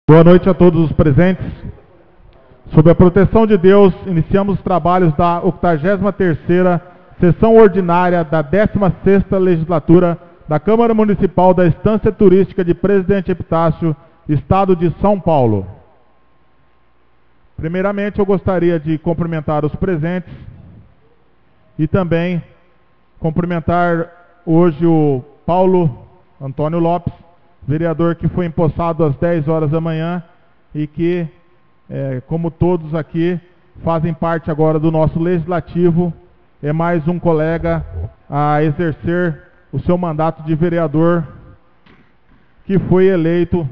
Boa noite a todos os presentes. Sob a proteção de Deus, iniciamos os trabalhos da 83ª Sessão Ordinária da 16ª Legislatura da Câmara Municipal da Estância Turística de Presidente Epitácio, Estado de São Paulo. Primeiramente, eu gostaria de cumprimentar os presentes e também cumprimentar hoje o Paulo Antônio Lopes, vereador que foi empossado às 10 horas da manhã e que, como todos aqui, fazem parte agora do nosso legislativo, é mais um colega a exercer o seu mandato de vereador, que foi eleito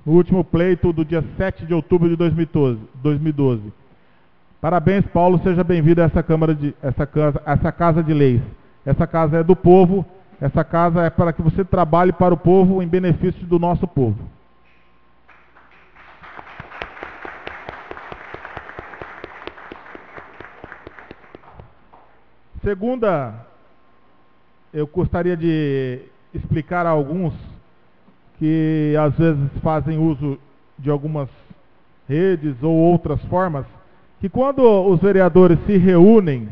no último pleito do dia 7 de outubro de 2012. Parabéns, Paulo, seja bem-vindo a essa casa de leis. Essa casa é do povo. Essa casa é para que você trabalhe para o povo, em benefício do nosso povo. Segunda, eu gostaria de explicar a alguns que às vezes fazem uso de algumas redes ou outras formas, que quando os vereadores se reúnem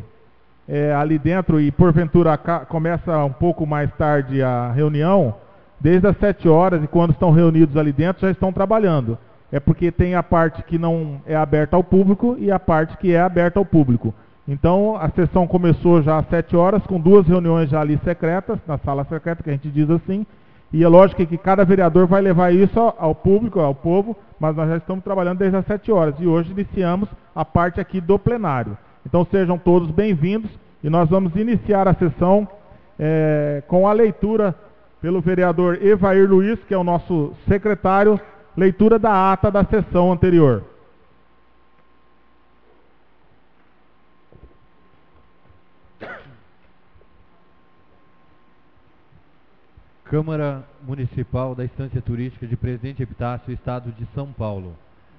ali dentro e porventura começa um pouco mais tarde a reunião, desde as 7 horas, e quando estão reunidos ali dentro já estão trabalhando. É porque tem a parte que não é aberta ao público e a parte que é aberta ao público. Então a sessão começou já às 7 horas, com 2 reuniões já ali secretas, na sala secreta, que a gente diz assim, e é lógico que cada vereador vai levar isso ao público, ao povo, mas nós já estamos trabalhando desde as 7 horas, e hoje iniciamos a parte aqui do plenário. Então sejam todos bem-vindos e nós vamos iniciar a sessão com a leitura pelo vereador Evair Luiz, que é o nosso secretário, leitura da ata da sessão anterior. Câmara Municipal da Estância Turística de Presidente Epitácio, Estado de São Paulo.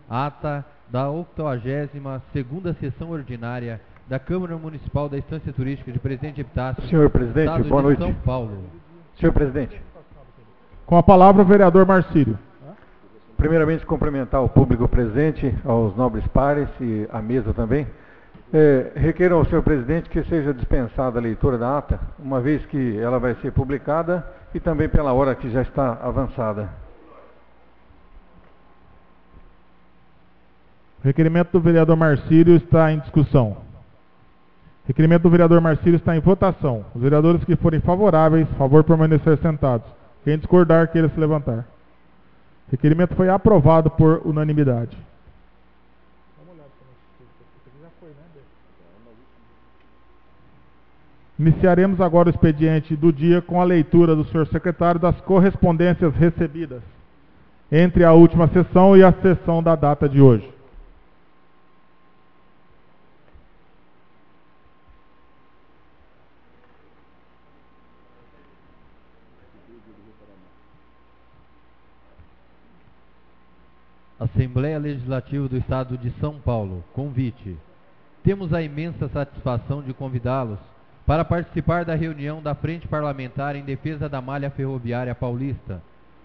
Ata da 82ª Sessão Ordinária da Câmara Municipal da Estância Turística de Presidente Epitácio, Senhor presidente, Estado boa de noite. São Paulo. Senhor presidente, Com a palavra o vereador Marcílio. primeiramente cumprimentar o público presente, aos nobres pares e a mesa também. Requeiro ao senhor presidente que seja dispensada a leitura da ata, uma vez que ela vai ser publicada e também pela hora que já está avançada. O requerimento do vereador Marcílio está em discussão. O requerimento do vereador Marcílio está em votação. Os vereadores que forem favoráveis, favor permanecer sentados. Quem discordar, queira se levantar. O requerimento foi aprovado por unanimidade. Iniciaremos agora o expediente do dia com a leitura do senhor secretário das correspondências recebidas entre a última sessão e a sessão da data de hoje. Assembleia Legislativa do Estado de São Paulo, convite. Temos a imensa satisfação de convidá-los para participar da reunião da Frente Parlamentar em Defesa da Malha Ferroviária Paulista,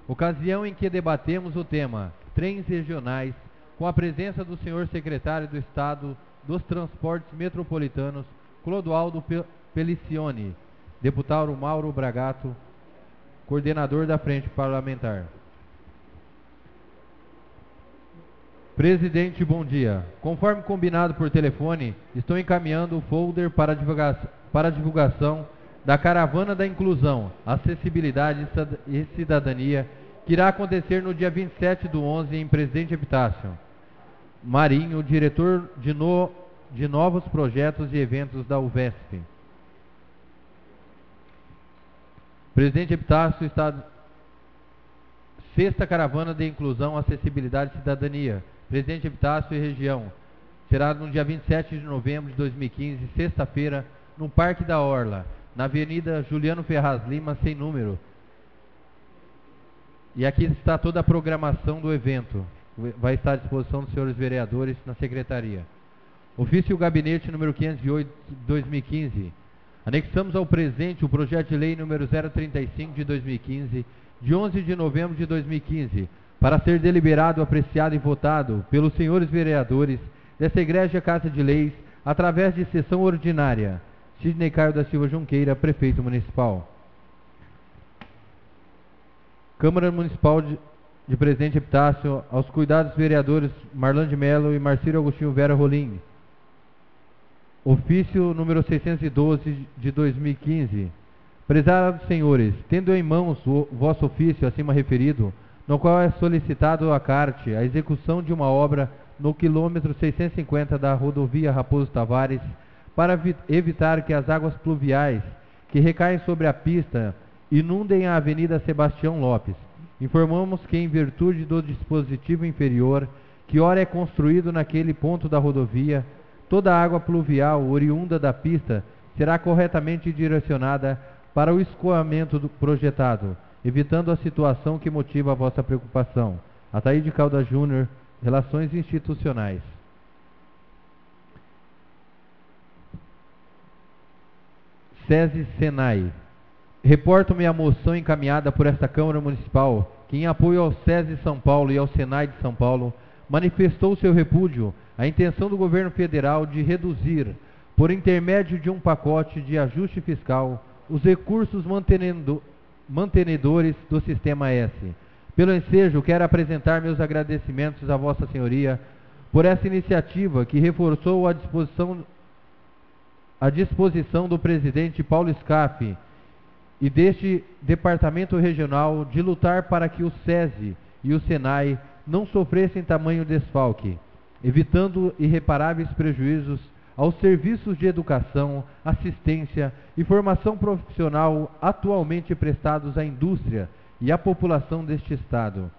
ocasião em que debatemos o tema Trens Regionais, com a presença do senhor secretário do Estado dos Transportes Metropolitanos, Clodoaldo Pelicione, deputado Mauro Bragato, coordenador da Frente Parlamentar. Presidente, bom dia. Conforme combinado por telefone, estou encaminhando o folder para divulgação da Caravana da Inclusão, Acessibilidade e Cidadania, que irá acontecer no dia 27/11 em Presidente Epitácio. Marinho, diretor de novos projetos e eventos da UVESP. Presidente Epitácio, Estado... Sexta Caravana de Inclusão, Acessibilidade e Cidadania, Presidente Epitácio e região. Será no dia 27 de novembro de 2015, sexta-feira, no Parque da Orla, na Avenida Juliano Ferraz Lima, sem número. E aqui está toda a programação do evento. Vai estar à disposição dos senhores vereadores na secretaria. Ofício Gabinete número 508 de 2015. Anexamos ao presente o projeto de lei número 035 de 2015, de 11 de novembro de 2015, para ser deliberado, apreciado e votado pelos senhores vereadores desta Egrégia Casa de Leis, através de sessão ordinária. Sidney Caio da Silva Junqueira, Prefeito Municipal. Câmara Municipal de Presidente Epitácio, aos cuidados vereadores Marlan de Mello e Marcílio Agostinho Vera Rolim. Ofício número 612 de 2015. Prezados senhores, tendo em mãos o vosso ofício acima referido, no qual é solicitado à CART a execução de uma obra no quilômetro 650 da rodovia Raposo Tavares, para evitar que as águas pluviais que recaem sobre a pista inundem a Avenida Sebastião Lopes. Informamos que, em virtude do dispositivo inferior, que ora é construído naquele ponto da rodovia, toda a água pluvial oriunda da pista será corretamente direcionada para o escoamento projetado, evitando a situação que motiva a vossa preocupação. Ataíde Caldas Júnior, Relações Institucionais. SESI Senai. Reporto-me a moção encaminhada por esta Câmara Municipal, que, em apoio ao SESI São Paulo e ao Senai de São Paulo, manifestou seu repúdio à intenção do governo federal de reduzir, por intermédio de um pacote de ajuste fiscal, os recursos mantenedores do Sistema S. Pelo ensejo, quero apresentar meus agradecimentos a Vossa Senhoria por essa iniciativa que reforçou a disposição do presidente Paulo Scaff e deste Departamento Regional de lutar para que o SESI e o SENAI não sofressem tamanho desfalque, evitando irreparáveis prejuízos aos serviços de educação, assistência e formação profissional atualmente prestados à indústria e à população deste Estado.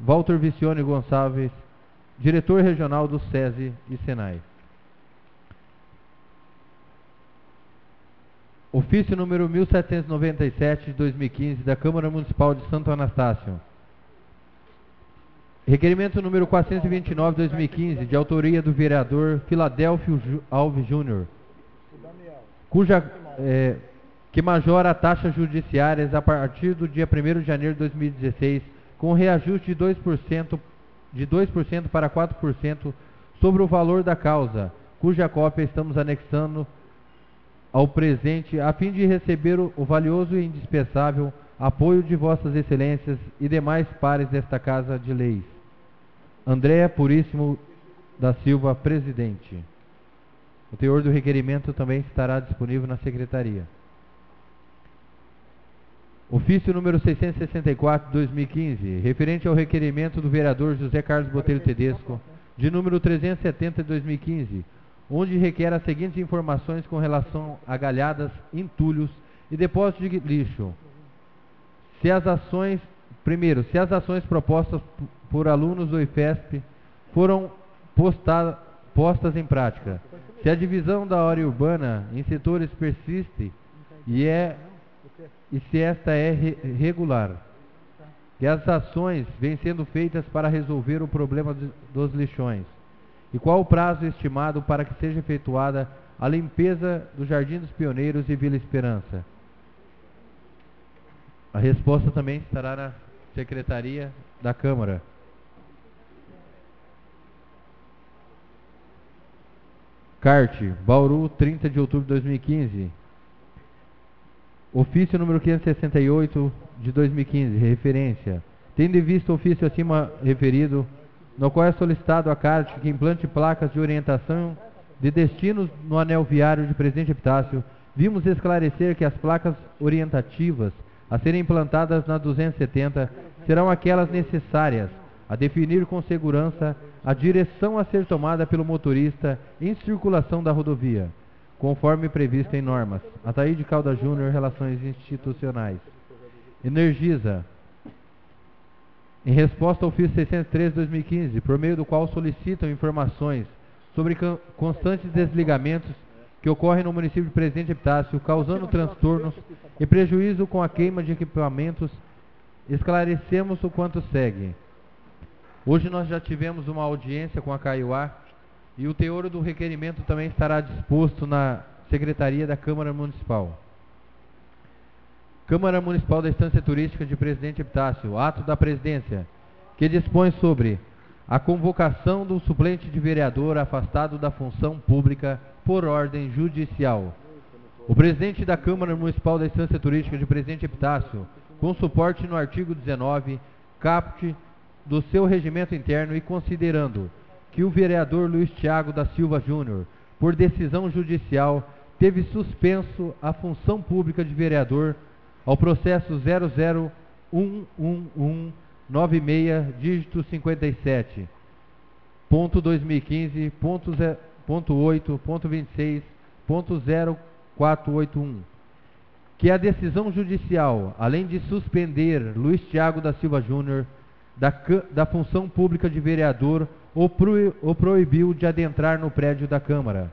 Walter Vicione Gonçalves, Diretor Regional do SESI e SENAI. Ofício número 1797 de 2015 da Câmara Municipal de Santo Anastácio. Requerimento número 429 de 2015, de autoria do vereador Filadélfio Alves Júnior, que majora taxas judiciárias a partir do dia 1º de janeiro de 2016, com reajuste de 2% para 4% sobre o valor da causa, cuja cópia estamos anexando ao presente, a fim de receber o valioso e indispensável apoio de Vossas Excelências e demais pares desta Casa de Leis. Andréa Puríssimo da Silva, Presidente. O teor do requerimento também estará disponível na Secretaria. Ofício número 664 de 2015, referente ao requerimento do vereador José Carlos Botelho Tedesco, de número 370 de 2015, onde requer as seguintes informações com relação a galhadas, entulhos e depósitos de lixo. Se as ações propostas por alunos do IFESP foram postas em prática, se a divisão da área urbana em setores persiste e se esta é regular, e as ações vêm sendo feitas para resolver o problema dos lixões, e qual o prazo estimado para que seja efetuada a limpeza do Jardim dos Pioneiros e Vila Esperança. A resposta também estará na Secretaria da Câmara. CART, Bauru, 30 de outubro de 2015. Ofício número 568 de 2015, referência. Tendo em vista o ofício acima referido, no qual é solicitado à CART que implante placas de orientação de destinos no anel viário de Presidente Epitácio, vimos esclarecer que as placas orientativas a serem implantadas na 270 serão aquelas necessárias a definir com segurança a direção a ser tomada pelo motorista em circulação da rodovia, conforme previsto em normas. Ataíde Caldas Júnior, Relações Institucionais. Energisa. Em resposta ao ofício 603 de 2015, por meio do qual solicitam informações sobre constantes desligamentos que ocorrem no município de Presidente Epitácio, causando transtornos e prejuízo com a queima de equipamentos, esclarecemos o quanto segue. Hoje nós já tivemos uma audiência com a Caiuá e o teor do requerimento também estará disposto na Secretaria da Câmara Municipal. Câmara Municipal da Estância Turística de Presidente Epitácio, ato da Presidência. que dispõe sobre a convocação do suplente de vereador afastado da função pública por ordem judicial. O presidente da Câmara Municipal da Estância Turística de Presidente Epitácio, com suporte no artigo 19, caput do seu regimento interno e considerando que o vereador Luiz Thiago da Silva Júnior, por decisão judicial, teve suspenso a função pública de vereador ao processo 0011196, dígito 57, ponto 2015, ponto 8, ponto 26, ponto 0481, que a decisão judicial, além de suspender Luiz Thiago da Silva Júnior da função pública de vereador, o proibiu de adentrar no prédio da Câmara.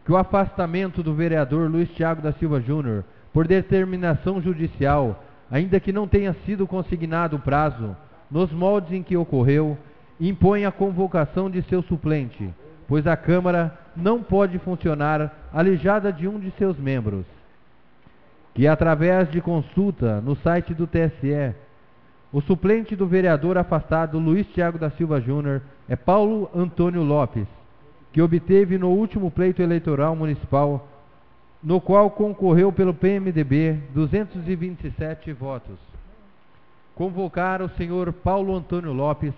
Que o afastamento do vereador Luiz Thiago da Silva Júnior, por determinação judicial, ainda que não tenha sido consignado o prazo, nos moldes em que ocorreu, impõe a convocação de seu suplente, pois a Câmara não pode funcionar alijada de um de seus membros. Que através de consulta no site do TSE, o suplente do vereador afastado Luiz Thiago da Silva Júnior é Paulo Antônio Lopes, que obteve no último pleito eleitoral municipal, no qual concorreu pelo PMDB 227 votos. Convocar o senhor Paulo Antônio Lopes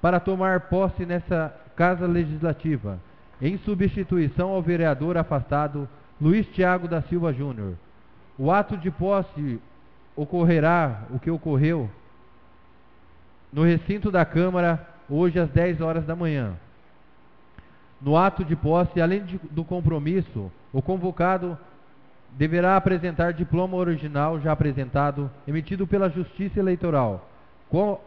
para tomar posse nessa Casa Legislativa, em substituição ao vereador afastado Luiz Thiago da Silva Júnior. O ato de posse ocorrerá, o que ocorreu, no recinto da Câmara, hoje às 10 horas da manhã. No ato de posse, além do compromisso, o convocado deverá apresentar diploma original já apresentado, emitido pela Justiça Eleitoral,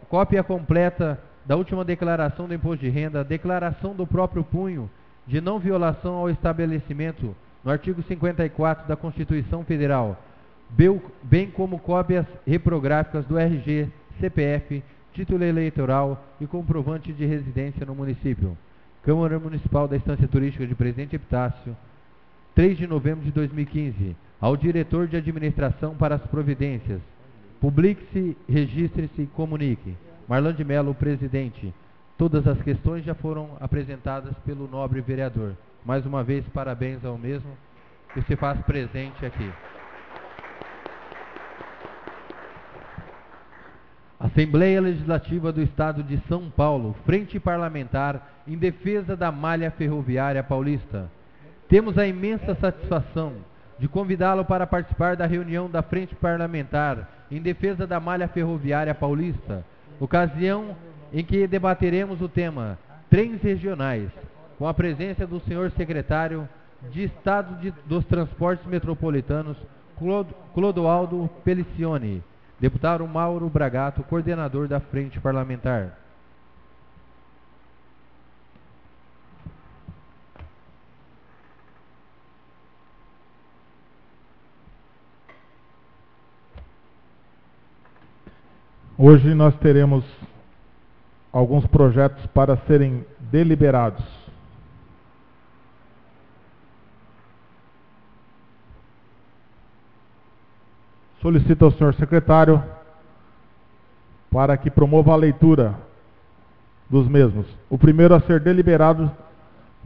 cópia completa da última declaração do imposto de renda, declaração do próprio punho de não violação ao estabelecimento no artigo 54 da Constituição Federal, bem como cópias reprográficas do RG, CPF, título eleitoral e comprovante de residência no município. Câmara Municipal da Estância Turística de Presidente Epitácio, 3 de novembro de 2015, ao diretor de administração para as providências. Publique-se, registre-se e comunique. Marlan de Mello, presidente. Todas as questões já foram apresentadas pelo nobre vereador. Mais uma vez, parabéns ao mesmo que se faz presente aqui. Assembleia Legislativa do Estado de São Paulo, Frente Parlamentar em defesa da malha ferroviária paulista. Temos a imensa satisfação de convidá-lo para participar da reunião da Frente Parlamentar em defesa da malha ferroviária paulista, ocasião em que debateremos o tema trens regionais, com a presença do senhor secretário de Estado dos Transportes Metropolitanos, Clodoaldo Pelicione, deputado Mauro Bragato, coordenador da Frente Parlamentar. Hoje nós teremos alguns projetos para serem deliberados. Solicito ao senhor secretário para que promova a leitura dos mesmos. O primeiro a ser deliberado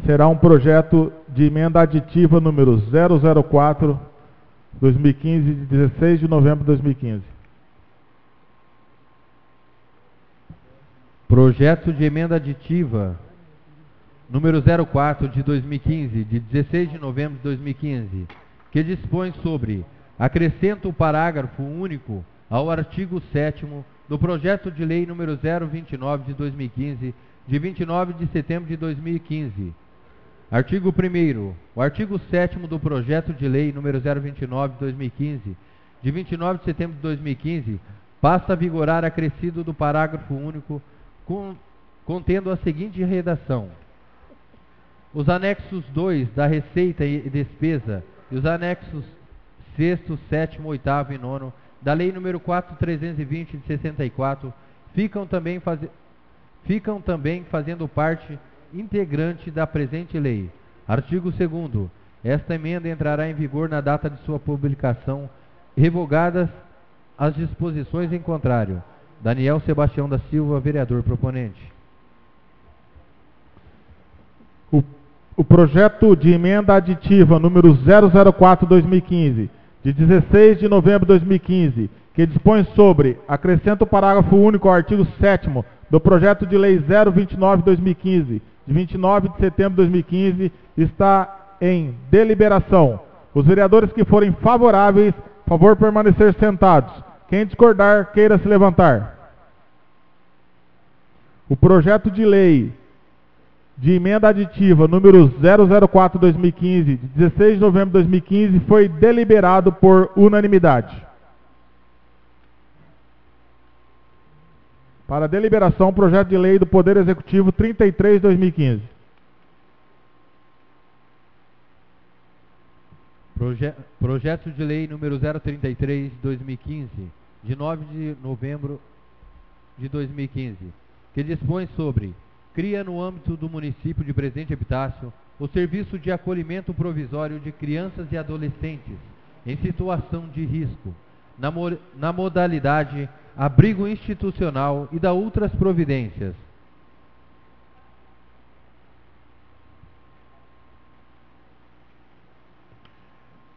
será um projeto de emenda aditiva número 004/2015, de 16 de novembro de 2015. Projeto de emenda aditiva número 04 de 2015, de 16 de novembro de 2015, que dispõe sobre: acrescenta o parágrafo único ao artigo 7º do projeto de lei número 029 de 2015, de 29 de setembro de 2015. Artigo 1º. O artigo 7º do projeto de lei número 029 de 2015, de 29 de setembro de 2015, passa a vigorar acrescido do parágrafo único contendo a seguinte redação: os anexos 2 da Receita e Despesa e os anexos 6º, 7º, 8º e 9º da Lei nº 4.320 de 64 ficam também fazendo parte integrante da presente lei. Artigo 2º. Esta emenda entrará em vigor na data de sua publicação, revogadas as disposições em contrário. Daniel Sebastião da Silva, vereador proponente. O projeto de emenda aditiva número 004/2015, de 16 de novembro de 2015, que dispõe sobre, acrescenta o parágrafo único ao artigo 7º do projeto de lei 029/2015, de 29 de setembro de 2015, está em deliberação. Os vereadores que forem favoráveis, favor permanecer sentados. Quem discordar, queira se levantar. O projeto de lei de emenda aditiva número 004/2015, de 16 de novembro de 2015, foi deliberado por unanimidade. Para deliberação, projeto de lei do Poder Executivo 33/2015. Projeto de lei número 033/2015, de 9 de novembro de 2015, que dispõe sobre: cria no âmbito do município de Presidente Epitácio o serviço de acolhimento provisório de crianças e adolescentes em situação de risco, na modalidade abrigo institucional e da outras providências.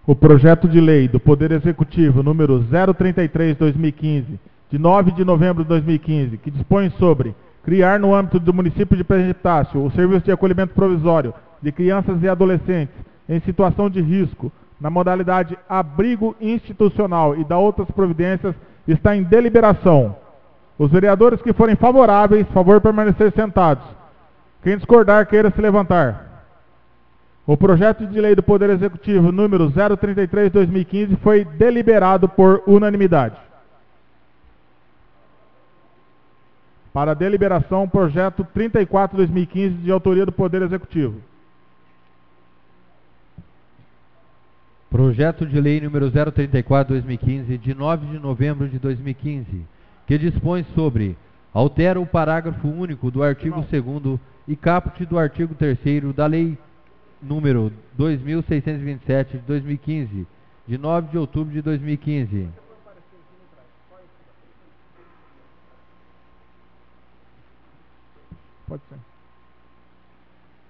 O projeto de lei do Poder Executivo número 033/2015, de 9 de novembro de 2015, que dispõe sobre criar no âmbito do município de Presidente Epitácio o serviço de acolhimento provisório de crianças e adolescentes em situação de risco, na modalidade abrigo institucional e da outras providências, está em deliberação. Os vereadores que forem favoráveis, favor permanecer sentados. Quem discordar, queira se levantar. O projeto de lei do Poder Executivo número 033/2015 foi deliberado por unanimidade. Para deliberação, projeto 34/2015, de autoria do Poder Executivo. Projeto de lei número 034/2015, de 9 de novembro de 2015, que dispõe sobre: altera o parágrafo único do artigo 2º e caput do artigo 3º da lei número 2627 de 2015, de 9 de outubro de 2015. Pode ser.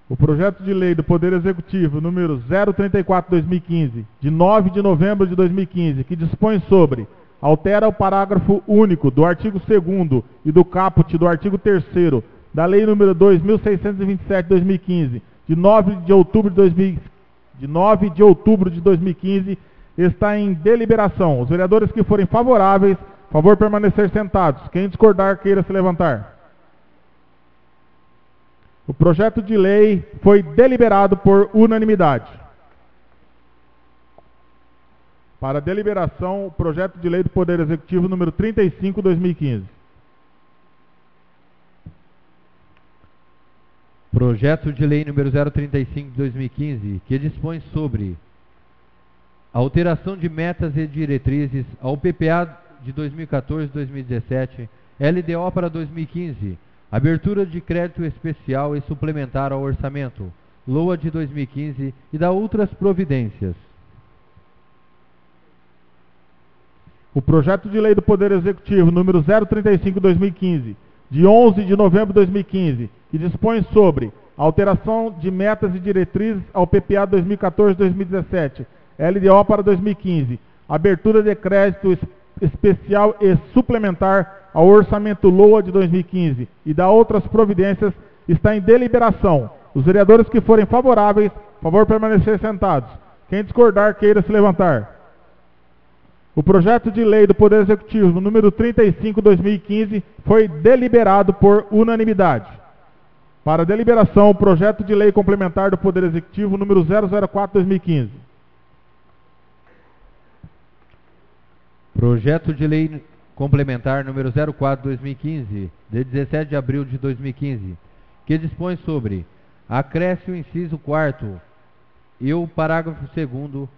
O projeto de lei do Poder Executivo número 034/2015, de 9 de novembro de 2015, que dispõe sobre: altera o parágrafo único do artigo 2º e do caput do artigo 3º da lei número 2627 de 2015, de 9 de outubro de 2015, está em deliberação. Os vereadores que forem favoráveis, favor permanecer sentados. Quem discordar, queira se levantar. O projeto de lei foi deliberado por unanimidade. Para deliberação, o projeto de lei do Poder Executivo número 35/2015. Projeto de lei número 035 de 2015, que dispõe sobre alteração de metas e diretrizes ao PPA de 2014-2017, LDO para 2015, abertura de crédito especial e suplementar ao orçamento, LOA de 2015 e da outras providências. O projeto de lei do Poder Executivo número 035/2015, de 11 de novembro de 2015, que dispõe sobre alteração de metas e diretrizes ao PPA 2014-2017, LDO para 2015, abertura de crédito especial e suplementar ao orçamento LOA de 2015 e da outras providências, está em deliberação. Os vereadores que forem favoráveis, favor permanecer sentados. Quem discordar, queira se levantar. O projeto de lei do Poder Executivo número 35/2015 foi deliberado por unanimidade. Para deliberação, o projeto de lei complementar do Poder Executivo número 004/2015. Projeto de lei complementar número 04/2015, de 17 de abril de 2015, que dispõe sobre: acresce o inciso 4º e o parágrafo 2º,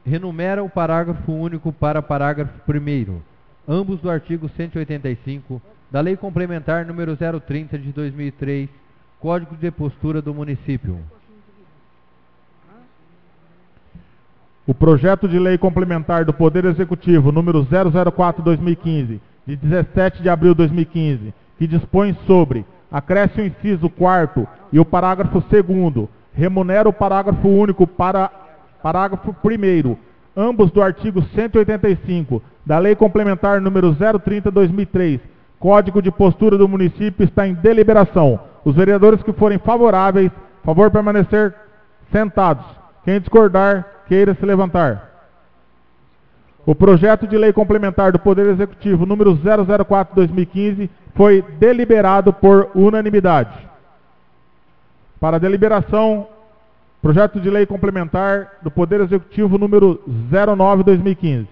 renumera o parágrafo único para parágrafo 1º, ambos do artigo 185 da Lei Complementar número 030 de 2003, Código de Postura do Município. O projeto de lei complementar do Poder Executivo número 004/2015, de 17 de abril de 2015, que dispõe sobre acresce o inciso 4º e o parágrafo 2º, remunera o parágrafo único para parágrafo 1º, ambos do artigo 185 da Lei Complementar número 030/2003, Código de Postura do Município, está em deliberação. Os vereadores que forem favoráveis, favor permanecer sentados. Quem discordar, queira se levantar. O projeto de lei complementar do Poder Executivo número 004/2015 foi deliberado por unanimidade. Para a deliberação, projeto de lei complementar do Poder Executivo número 09/2015.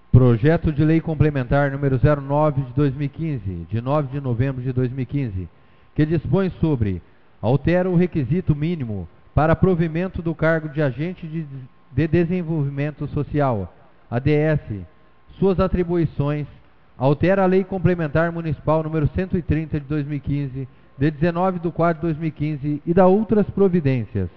Projeto de lei complementar número 09 de 2015, de 9 de novembro de 2015, que dispõe sobre altera o requisito mínimo para provimento do cargo de agente de desenvolvimento social, ADS, suas atribuições, altera a Lei Complementar Municipal número 130 de 2015, de 19/4 de 2015 e dá outras providências.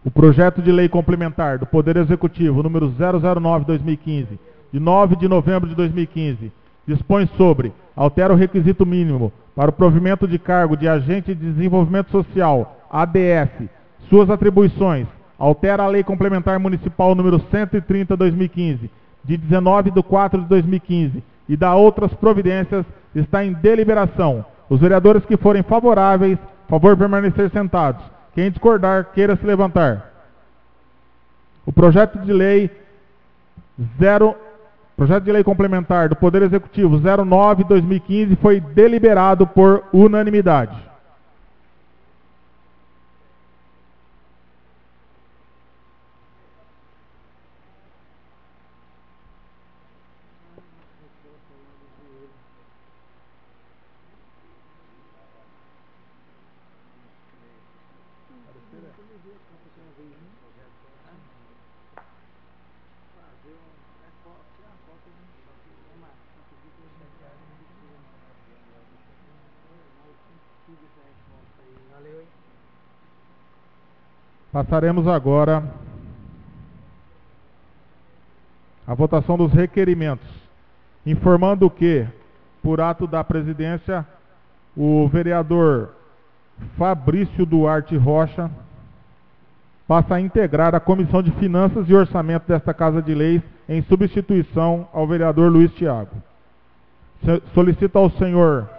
O projeto de lei complementar do Poder Executivo número 009/2015, de 9 de novembro de 2015, dispõe sobre altera o requisito mínimo para o provimento de cargo de agente de desenvolvimento social, ADS, suas atribuições, altera a Lei Complementar Municipal número 130/2015, de 19/4 de 2015 e dá outras providências, está em deliberação. Os vereadores que forem favoráveis, favor permanecer sentados. Quem discordar, queira se levantar. O projeto de lei complementar do Poder Executivo 09/2015 foi deliberado por unanimidade. Passaremos agora à votação dos requerimentos, informando que, por ato da presidência, o vereador Fabrício Duarte Rocha passa a integrar a Comissão de Finanças e Orçamento desta Casa de Leis, em substituição ao vereador Luiz Thiago. Solicito ao senhor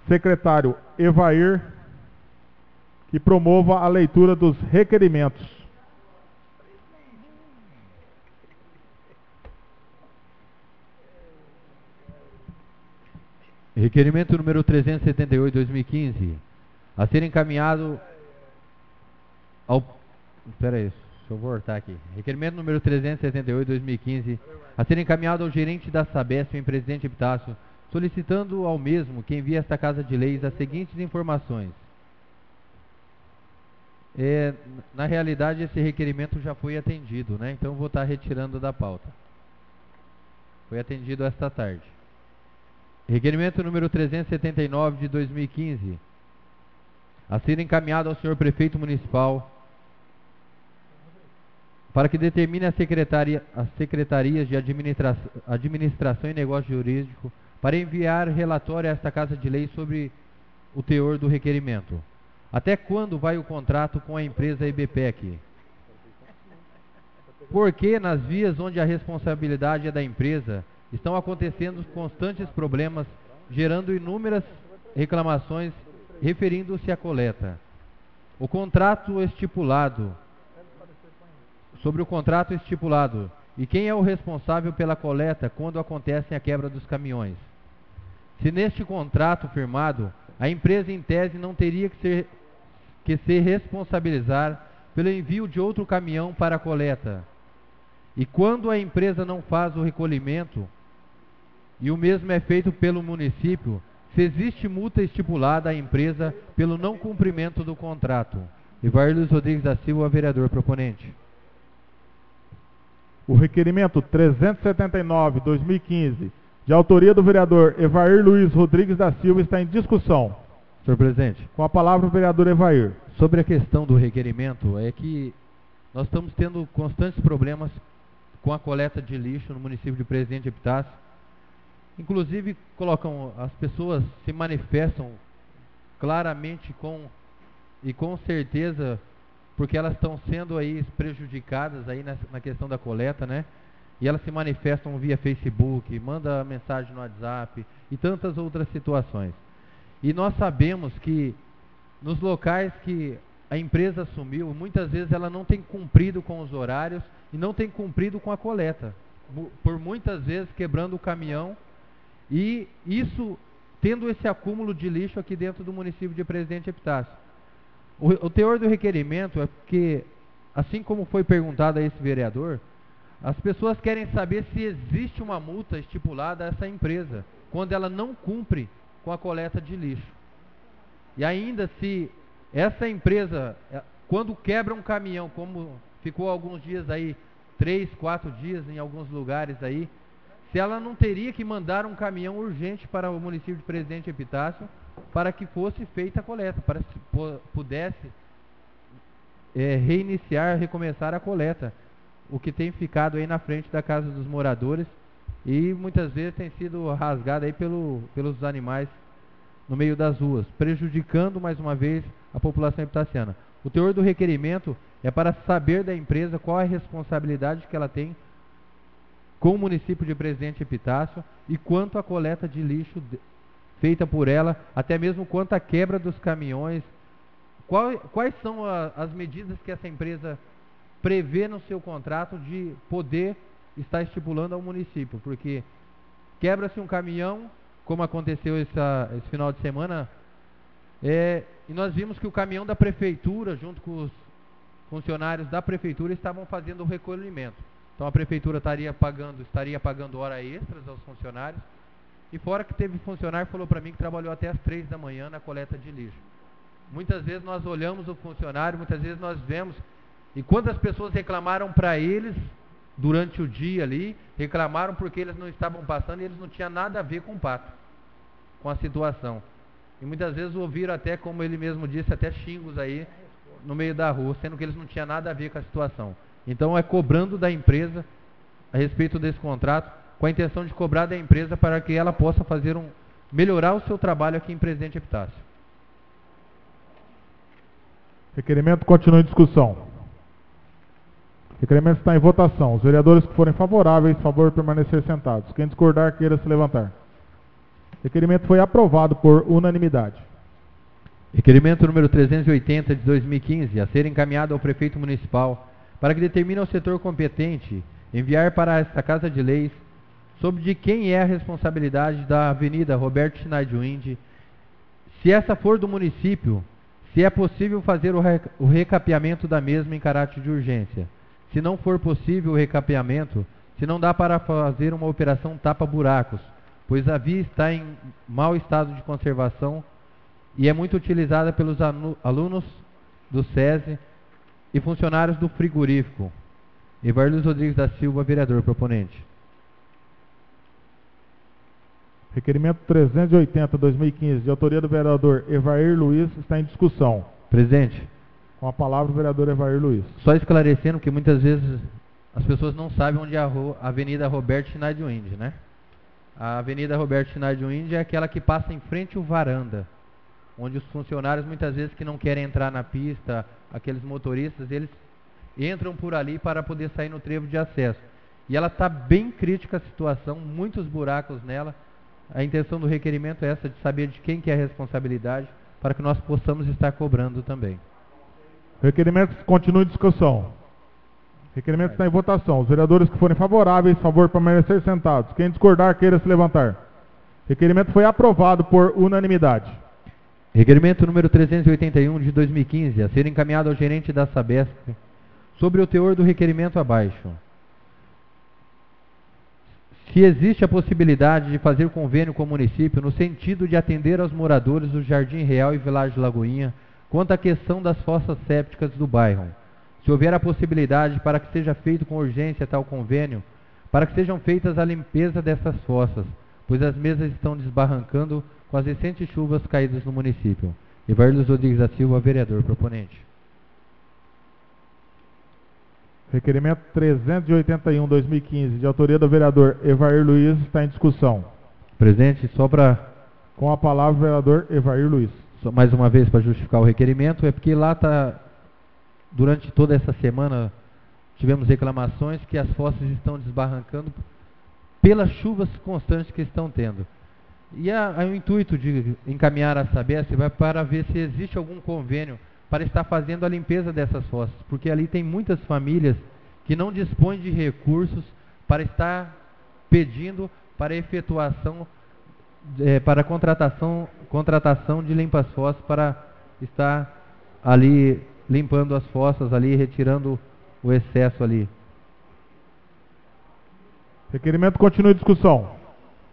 secretário Evair que promova a leitura dos requerimentos. Requerimento número 378/2015, a ser encaminhado ao... Espera aí, deixa eu voltar aqui. Requerimento número 378/2015, a ser encaminhado ao gerente da Sabesp, em Presidente Epitácio, solicitando ao mesmo que envie a esta Casa de Leis as seguintes informações. Na realidade, esse requerimento já foi atendido, né? Então, eu vou estar retirando da pauta. Foi atendido esta tarde. Requerimento número 379 de 2015, a ser encaminhado ao senhor prefeito municipal para que determine as secretarias de administração e negócio jurídico para enviar relatório a esta Casa de Leis sobre o teor do requerimento. Até quando vai o contrato com a empresa IBPEC? Porque nas vias onde a responsabilidade é da empresa, estão acontecendo constantes problemas, gerando inúmeras reclamações referindo-se à coleta. Sobre o contrato estipulado, e quem é o responsável pela coleta quando acontece a quebra dos caminhões? Se neste contrato firmado, a empresa em tese não teria que se responsabilizar pelo envio de outro caminhão para a coleta. E quando a empresa não faz o recolhimento, e o mesmo é feito pelo município, se existe multa estipulada à empresa pelo não cumprimento do contrato. Evair Luiz Rodrigues da Silva, vereador proponente. O requerimento 379/2015, de autoria do vereador Evair Luiz Rodrigues da Silva, está em discussão. Senhor presidente. Com a palavra o vereador Evair. Sobre a questão do requerimento, é que nós estamos tendo constantes problemas com a coleta de lixo no município de Presidente Epitácio. Inclusive, as pessoas se manifestam claramente com certeza, porque elas estão sendo aí prejudicadas aí na questão da coleta, né? E elas se manifestam via Facebook, manda mensagem no WhatsApp e tantas outras situações. E nós sabemos que nos locais que a empresa assumiu, muitas vezes ela não tem cumprido com os horários e não tem cumprido com a coleta, por muitas vezes quebrando o caminhão, e isso tendo esse acúmulo de lixo aqui dentro do município de Presidente Epitácio. O teor do requerimento é porque, assim como foi perguntado a esse vereador, as pessoas querem saber se existe uma multa estipulada a essa empresa, quando ela não cumpre com a coleta de lixo. E ainda se essa empresa, quando quebra um caminhão, como ficou alguns dias aí, 3, 4 dias em alguns lugares aí, se ela não teria que mandar um caminhão urgente para o município de Presidente Epitácio para que fosse feita a coleta, para que pudesse reiniciar, recomeçar a coleta, o que tem ficado aí na frente da casa dos moradores e muitas vezes tem sido rasgado aí pelos animais no meio das ruas, prejudicando mais uma vez a população epitaciana. O teor do requerimento é para saber da empresa qual é a responsabilidade que ela tem com o município de Presidente Epitácio e quanto à coleta de lixo feita por ela, até mesmo quanto à quebra dos caminhões. Quais são as medidas que essa empresa prevê no seu contrato de poder estar estipulando ao município? Porque quebra-se um caminhão, como aconteceu esse final de semana, e nós vimos que o caminhão da prefeitura, junto com os funcionários da prefeitura, estavam fazendo o recolhimento. Então a prefeitura estaria pagando hora extras aos funcionários, e fora que teve funcionário que falou para mim que trabalhou até as 3 da manhã na coleta de lixo. Muitas vezes nós olhamos o funcionário, muitas vezes nós vemos, e quantas pessoas reclamaram para eles durante o dia ali, reclamaram porque eles não estavam passando e eles não tinham nada a ver com o pato, com a situação. E muitas vezes ouviram até, como ele mesmo disse, até xingos aí no meio da rua, sendo que eles não tinham nada a ver com a situação. Então é cobrando da empresa a respeito desse contrato, com a intenção de cobrar da empresa para que ela possa melhorar o seu trabalho aqui em Presidente Epitácio. Requerimento continua em discussão. Requerimento está em votação. Os vereadores que forem favoráveis, favor de permanecer sentados. Quem discordar, queira se levantar. Requerimento foi aprovado por unanimidade. Requerimento número 380 de 2015, a ser encaminhado ao prefeito municipal para que determine ao setor competente enviar para esta Casa de Leis sobre de quem é a responsabilidade da Avenida Roberto Schneiderwind, se essa for do município, se é possível fazer o recapeamento da mesma em caráter de urgência. Se não for possível o recapeamento, se não dá para fazer uma operação tapa-buracos, pois a via está em mau estado de conservação e é muito utilizada pelos alunos do SESI e funcionários do frigorífico. Evair Luiz Rodrigues da Silva, vereador proponente. Requerimento 380/2015, de autoria do vereador Evair Luiz, está em discussão. Presidente. Com a palavra o vereador Evair Luiz. Só esclarecendo que muitas vezes as pessoas não sabem onde é a Avenida Roberto Schneiderwind, né? A Avenida Roberto Schneiderwind é aquela que passa em frente ao varanda, onde os funcionários muitas vezes que não querem entrar na pista, aqueles motoristas, eles entram por ali para poder sair no trevo de acesso. E ela está bem crítica a situação, muitos buracos nela. A intenção do requerimento é essa, de saber de quem que é a responsabilidade, para que nós possamos estar cobrando também. Requerimento continua em discussão. Requerimento está em votação. Os vereadores que forem favoráveis, favor de permanecer sentados. Quem discordar, queira se levantar. Requerimento foi aprovado por unanimidade. Requerimento número 381 de 2015, a ser encaminhado ao gerente da Sabesp, sobre o teor do requerimento abaixo. Se existe a possibilidade de fazer convênio com o município no sentido de atender aos moradores do Jardim Real e Vilagem Lagoinha quanto à questão das fossas sépticas do bairro. Se houver a possibilidade para que seja feito com urgência tal convênio, para que sejam feitas a limpeza dessas fossas, pois as mesas estão desbarrancando com as recentes chuvas caídas no município. Evair Rodrigues da Silva, vereador proponente. Requerimento 381/2015, de autoria do vereador Evair Luiz, está em discussão. Presidente, só para... Com a palavra o vereador Evair Luiz. Mais uma vez para justificar o requerimento, é porque lá está, durante toda essa semana, tivemos reclamações que as fossas estão desbarrancando pelas chuvas constantes que estão tendo. E o intuito de encaminhar a Sabesp vai para ver se existe algum convênio para estar fazendo a limpeza dessas fossas, porque ali tem muitas famílias que não dispõem de recursos para estar pedindo para efetuação, para contratação de limpa-fossas, para estar ali limpando as fossas ali, retirando o excesso ali. Requerimento continua em discussão.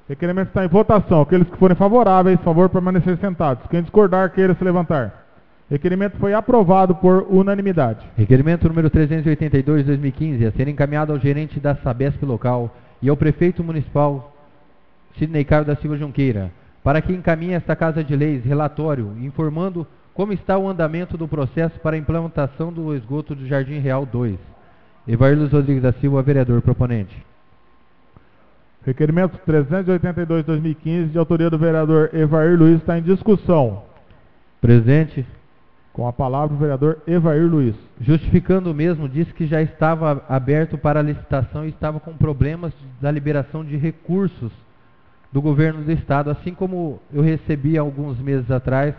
Requerimento está em votação. Aqueles que forem favoráveis, favor permanecer sentados. Quem discordar, queira se levantar. Requerimento foi aprovado por unanimidade. Requerimento número 382/2015, a ser encaminhado ao gerente da Sabesp local e ao prefeito municipal Sidney Caio da Silva Junqueira, para que encaminhe esta Casa de Leis relatório informando como está o andamento do processo para a implantação do esgoto do Jardim Real 2. Evair Rodrigues da Silva, vereador proponente. Requerimento 382/2015, de autoria do vereador Evair Luiz, está em discussão. Presidente. Com a palavra o vereador Evair Luiz. Justificando o mesmo, disse que já estava aberto para licitação e estava com problemas da liberação de recursos do governo do estado, assim como eu recebi alguns meses atrás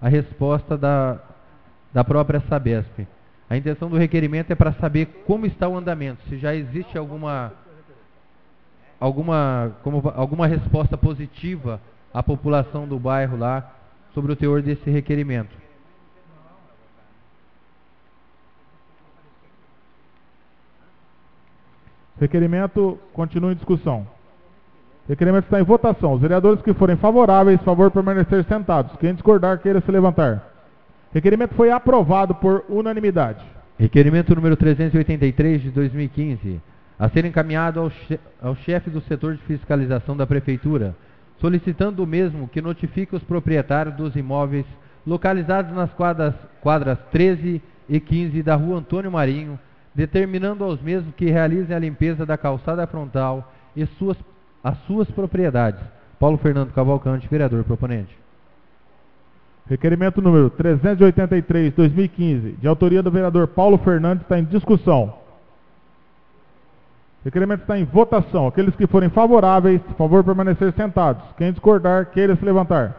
a resposta da própria Sabesp. A intenção do requerimento é para saber como está o andamento, se já existe alguma resposta positiva à população do bairro lá sobre o teor desse requerimento. Requerimento continua em discussão. Requerimento está em votação. Os vereadores que forem favoráveis, favor permanecer sentados. Quem discordar, queira se levantar. Requerimento foi aprovado por unanimidade. Requerimento número 383 de 2015, a ser encaminhado ao chefe do setor de fiscalização da Prefeitura, solicitando o mesmo que notifique os proprietários dos imóveis localizados nas quadras 13 e 15 da Rua Antônio Marinho, determinando aos mesmos que realizem a limpeza da calçada frontal e as suas propriedades. Paulo Fernando Cavalcante, vereador proponente. Requerimento número 383/2015, de autoria do vereador Paulo Fernandes, está em discussão. Requerimento está em votação. Aqueles que forem favoráveis, favor permanecer sentados. Quem discordar, queira se levantar.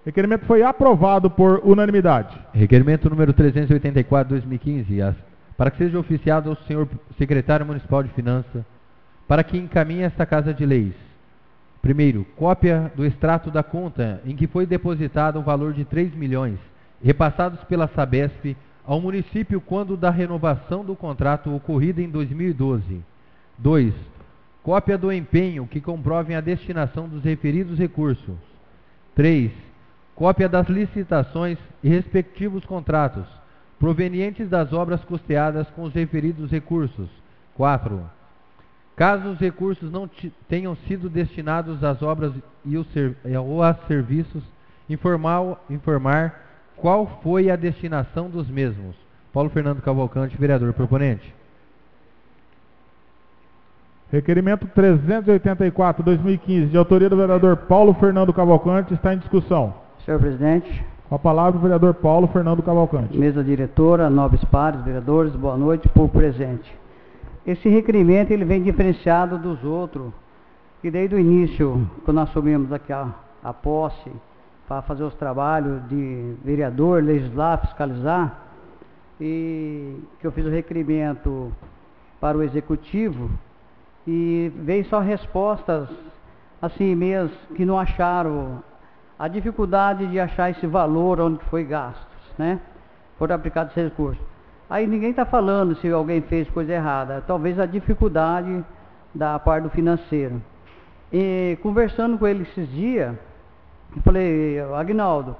Requerimento foi aprovado por unanimidade. Requerimento número 384/2015, para que seja oficiado ao senhor secretário municipal de Finanças, para que encaminhe esta Casa de Leis. Primeiro, cópia do extrato da conta em que foi depositado o valor de 3 milhões, repassados pela Sabesp ao município quando da renovação do contrato ocorrida em 2012. 2. Cópia do empenho que comprovem a destinação dos referidos recursos. 3. Cópia das licitações e respectivos contratos, provenientes das obras custeadas com os referidos recursos. 4. Caso os recursos não tenham sido destinados às obras ou a serviços, informar qual foi a destinação dos mesmos. Paulo Fernando Cavalcante, vereador proponente. Requerimento 384/2015, de autoria do vereador Paulo Fernando Cavalcante, está em discussão. Senhor presidente. Com a palavra o vereador Paulo Fernando Cavalcante. Mesa diretora, nobres pares, vereadores, boa noite, povo presente. Esse requerimento ele vem diferenciado dos outros, que desde o início, quando nós assumimos aqui a posse, para fazer os trabalhos de vereador, legislar, fiscalizar, e que eu fiz o requerimento para o executivo, e veio só respostas assim mesmo, que não acharam a dificuldade de achar esse valor onde foi gastos, né? Foram aplicados esses recursos. Aí ninguém está falando se alguém fez coisa errada, talvez a dificuldade da parte do financeiro. E conversando com ele esses dias, eu falei, Agnaldo,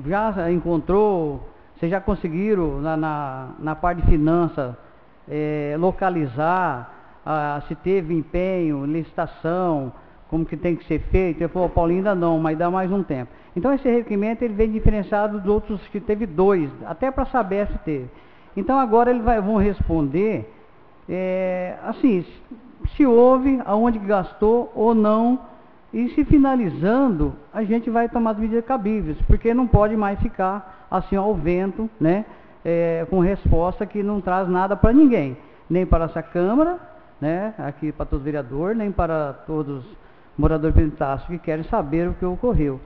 já encontrou, vocês já conseguiram na parte de finanças localizar se teve empenho, licitação, como que tem que ser feito. Ele falou, Paulinho, ainda não, mas dá mais um tempo. Então esse requerimento ele vem diferenciado dos outros que teve 2, até para saber se teve. Então agora eles vão responder, assim, se houve, aonde gastou ou não, e se finalizando, a gente vai tomar as medidas cabíveis, porque não pode mais ficar assim ao vento, né, com resposta que não traz nada para ninguém, nem para essa Câmara, né, aqui para todos os vereadores, nem para todos os moradores penitenciários que querem saber o que ocorreu.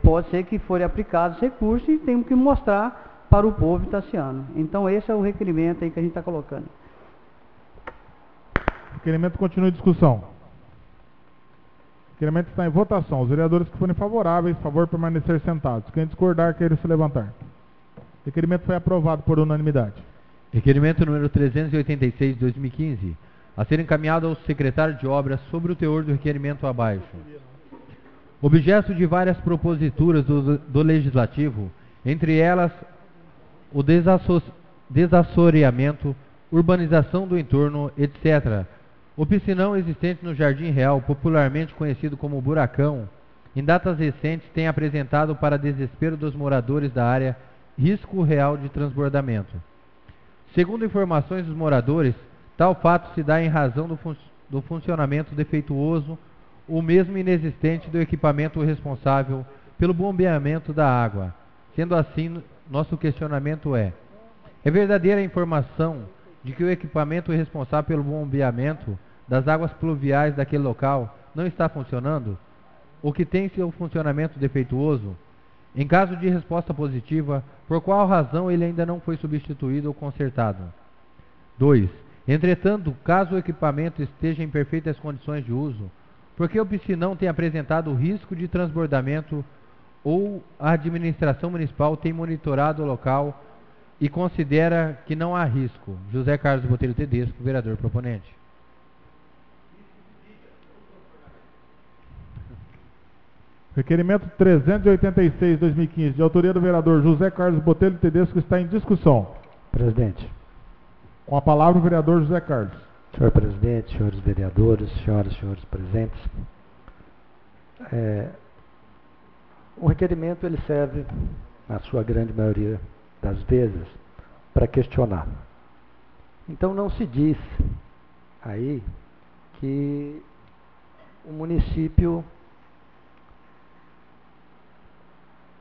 Pode ser que forem aplicados recursos e temos que mostrar para o povo itaciano. Então esse é o requerimento aí que a gente está colocando. O requerimento continua em discussão. O requerimento está em votação. Os vereadores que forem favoráveis, favor permanecer sentados. Quem discordar, queira se levantar. O requerimento foi aprovado por unanimidade. Requerimento número 386 de 2015, a ser encaminhado ao secretário de Obras sobre o teor do requerimento abaixo. Objeto de várias proposituras do Legislativo, entre elas o desassoreamento, urbanização do entorno, etc. O piscinão existente no Jardim Real, popularmente conhecido como Buracão, em datas recentes tem apresentado para desespero dos moradores da área risco real de transbordamento. Segundo informações dos moradores, tal fato se dá em razão do funcionamento defeituoso ou mesmo inexistente do equipamento responsável pelo bombeamento da água. Sendo assim, nosso questionamento é verdadeira a informação de que o equipamento responsável pelo bombeamento das águas pluviais daquele local não está funcionando? Ou que tem seu funcionamento defeituoso? Em caso de resposta positiva, por qual razão ele ainda não foi substituído ou consertado? 2. Entretanto, caso o equipamento esteja em perfeitas condições de uso, por que o piscinão tem apresentado risco de transbordamento ou a administração municipal tem monitorado o local e considera que não há risco? José Carlos Botelho Tedesco, vereador proponente. Requerimento 386, 2015, de autoria do vereador José Carlos Botelho Tedesco, está em discussão. Presidente. Com a palavra o vereador José Carlos. Senhor presidente, senhores vereadores, senhoras e senhores presentes. O requerimento ele serve, na sua grande maioria das vezes, para questionar. Então não se diz aí que o município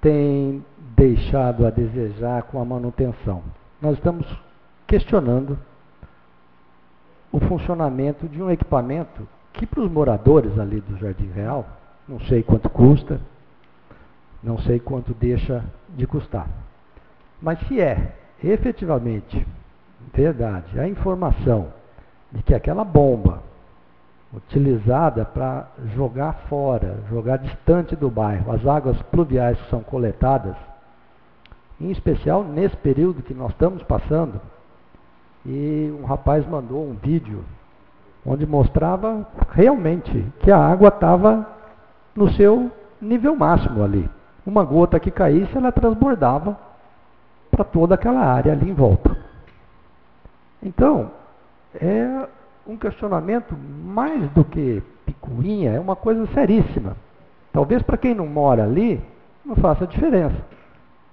tem deixado a desejar com a manutenção. Nós estamos questionando o funcionamento de um equipamento que para os moradores ali do Jardim Real, não sei quanto custa, não sei quanto deixa de custar. Mas se é efetivamente verdade a informação de que aquela bomba utilizada para jogar fora, jogar distante do bairro, as águas pluviais que são coletadas, em especial nesse período que nós estamos passando, e um rapaz mandou um vídeo onde mostrava realmente que a água estava no seu nível máximo ali. Uma gota que caísse, ela transbordava para toda aquela área ali em volta. Então, é um questionamento mais do que picuinha, é uma coisa seríssima. Talvez para quem não mora ali, não faça diferença.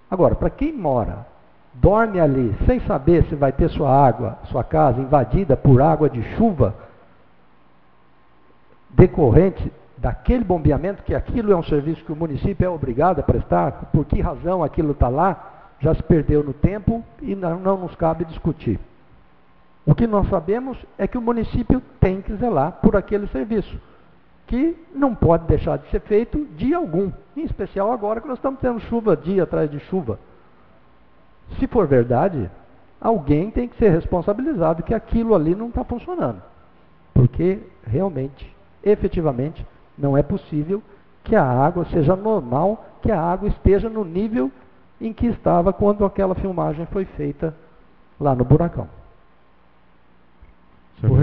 Agora, para quem mora, dorme ali, sem saber se vai ter sua água, sua casa invadida por água de chuva, decorrente daquele bombeamento, que aquilo é um serviço que o município é obrigado a prestar, por que razão aquilo está lá, já se perdeu no tempo e não nos cabe discutir. O que nós sabemos é que o município tem que zelar por aquele serviço, que não pode deixar de ser feito dia algum, em especial agora que nós estamos tendo chuva dia atrás de chuva. Se for verdade, alguém tem que ser responsabilizado que aquilo ali não está funcionando, porque realmente, efetivamente, não é possível que a água seja normal, que a água esteja no nível em que estava quando aquela filmagem foi feita lá no Buracão. O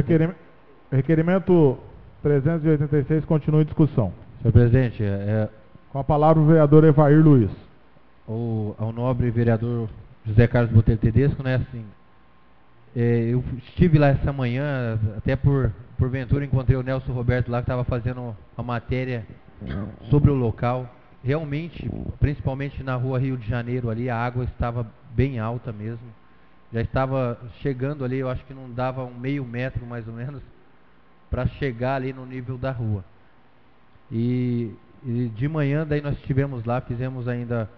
requerimento 386 continua em discussão. Senhor presidente, com a palavra o vereador Evair Luiz. Ao nobre vereador José Carlos Botelho Tedesco, né, assim, Eu estive lá essa manhã, até porventura encontrei o Nelson Roberto lá, que estava fazendo uma matéria sobre o local. Realmente, principalmente na rua Rio de Janeiro ali, a água estava bem alta mesmo. Já estava chegando ali, eu acho que não dava um meio metro mais ou menos, para chegar ali no nível da rua. E de manhã, daí nós estivemos lá, fizemos ainda